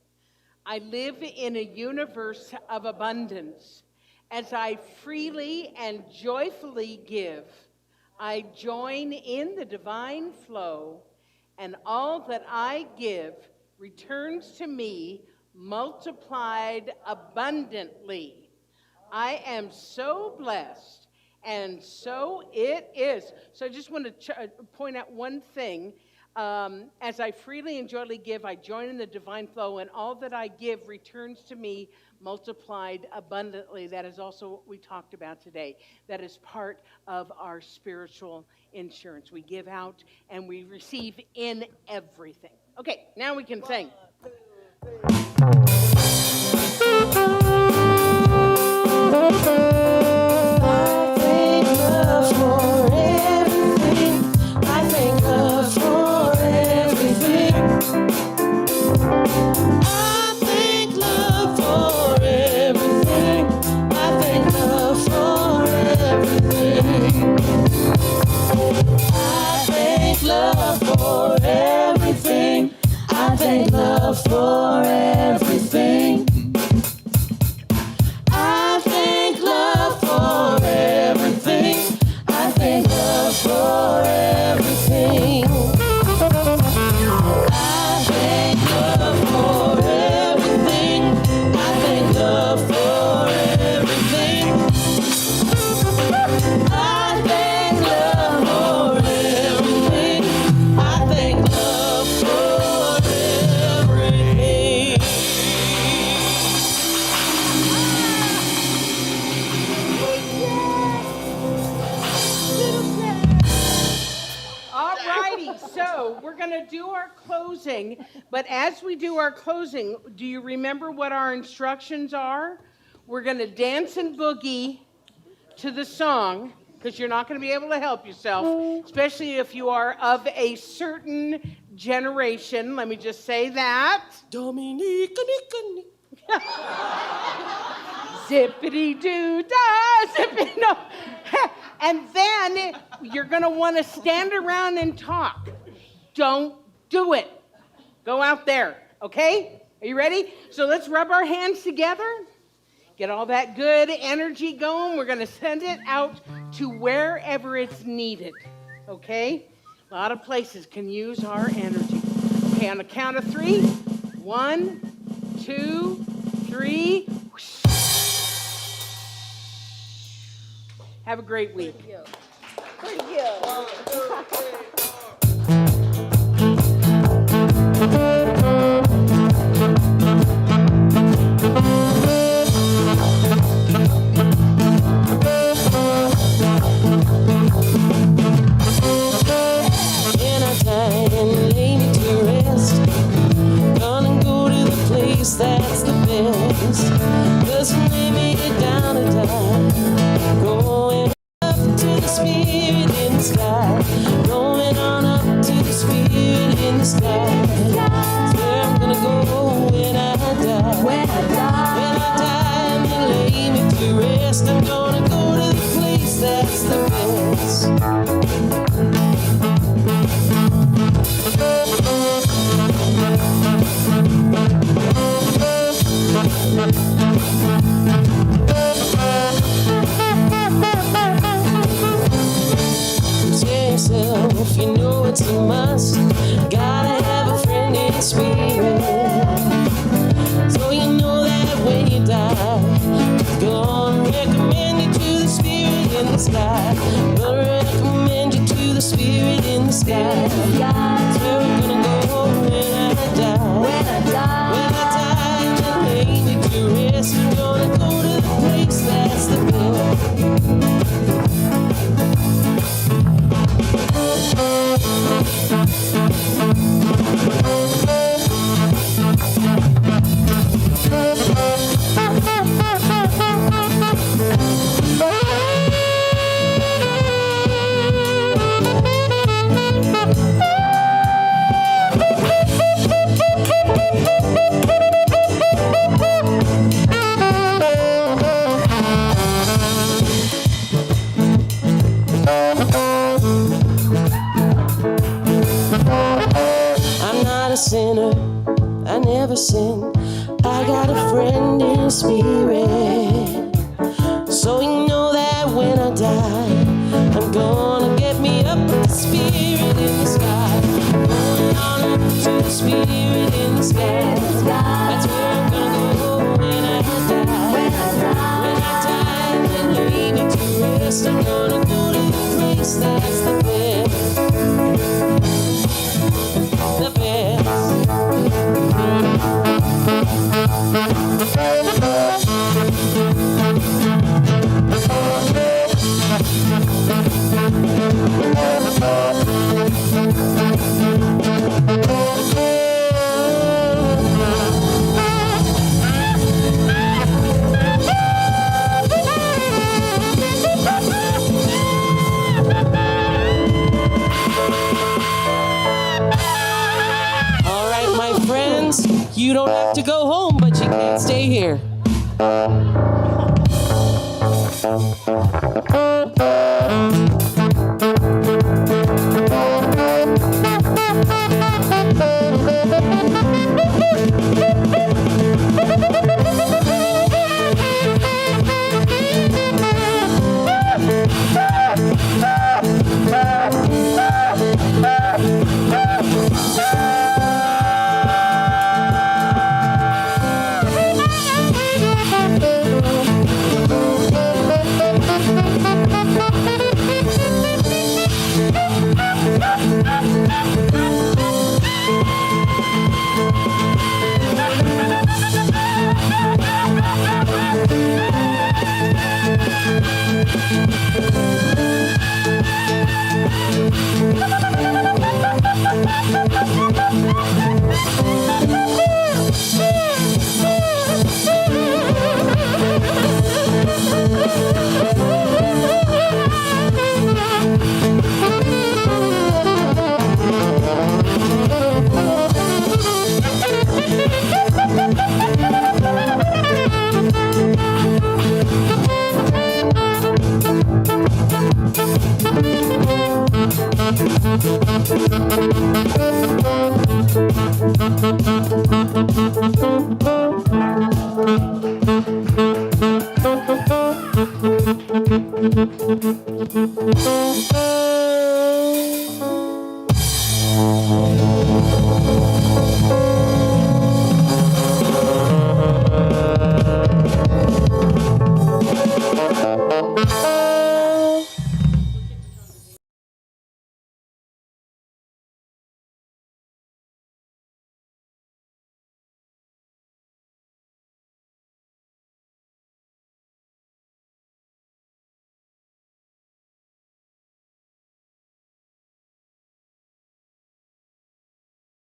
I live in a universe of abundance. As I freely and joyfully give, I join in the divine flow, and all that I give returns to me multiplied abundantly. I am so blessed, and so it is. So I just want to point out one thing. As I freely and joyfully give, I join in the divine flow, and all that I give returns to me multiplied abundantly. That is also what we talked about today. That is part of our spiritual insurance. We give out and we receive in everything. Okay, now we can sing. 1, 2, 3. I thank love for everything. I thank love for everything. I thank love for everything. I thank love for everything. I thank love for everything. I thank love for everything. I thank love for everything. I thank love for everything. I thank love for everything. I thank love for everything. closing. But as we do our closing, do you remember what our instructions are? We're going to dance and boogie to the song, because you're not going to be able to help yourself, especially if you are of a certain generation. Let me just say that. Dominique. Zippity-doo-dah, zippity, no. And then you're going to want to stand around and talk. Don't do it. Go out there, okay? Are you ready? So let's rub our hands together. Get all that good energy going. We're going to send it out to wherever it's needed, okay? A lot of places can use our energy. Okay, on the count of 3. 1, 2, 3. Have a great week. Thank you. That's the best, 'cause when they made it down to die, going up to the Spirit in the sky, going on up to the Spirit in the sky. That's where I'm gonna go when I die. When I die and they lay me to rest, I'm gonna go to the place that's the best. Yourself, you know it's a must. Gotta have a friend in spirit, so you know that when you die, gonna recommend you to the Spirit in the sky. Gonna recommend you to the Spirit in the sky. That's where I'm gonna go when I die. When I die and then lay me to rest, I'm gonna go to the place that's the best. Sinner, I never sin. I got a friend in spirit, so you know that when I die, I'm gonna get me up with the Spirit in the sky. Going on up to the Spirit in the sky. That's where I'm gonna go when I die. When I die and then lay me to rest, I'm gonna go to the place that's the best. The best. You don't have to go home, but you can't stay here.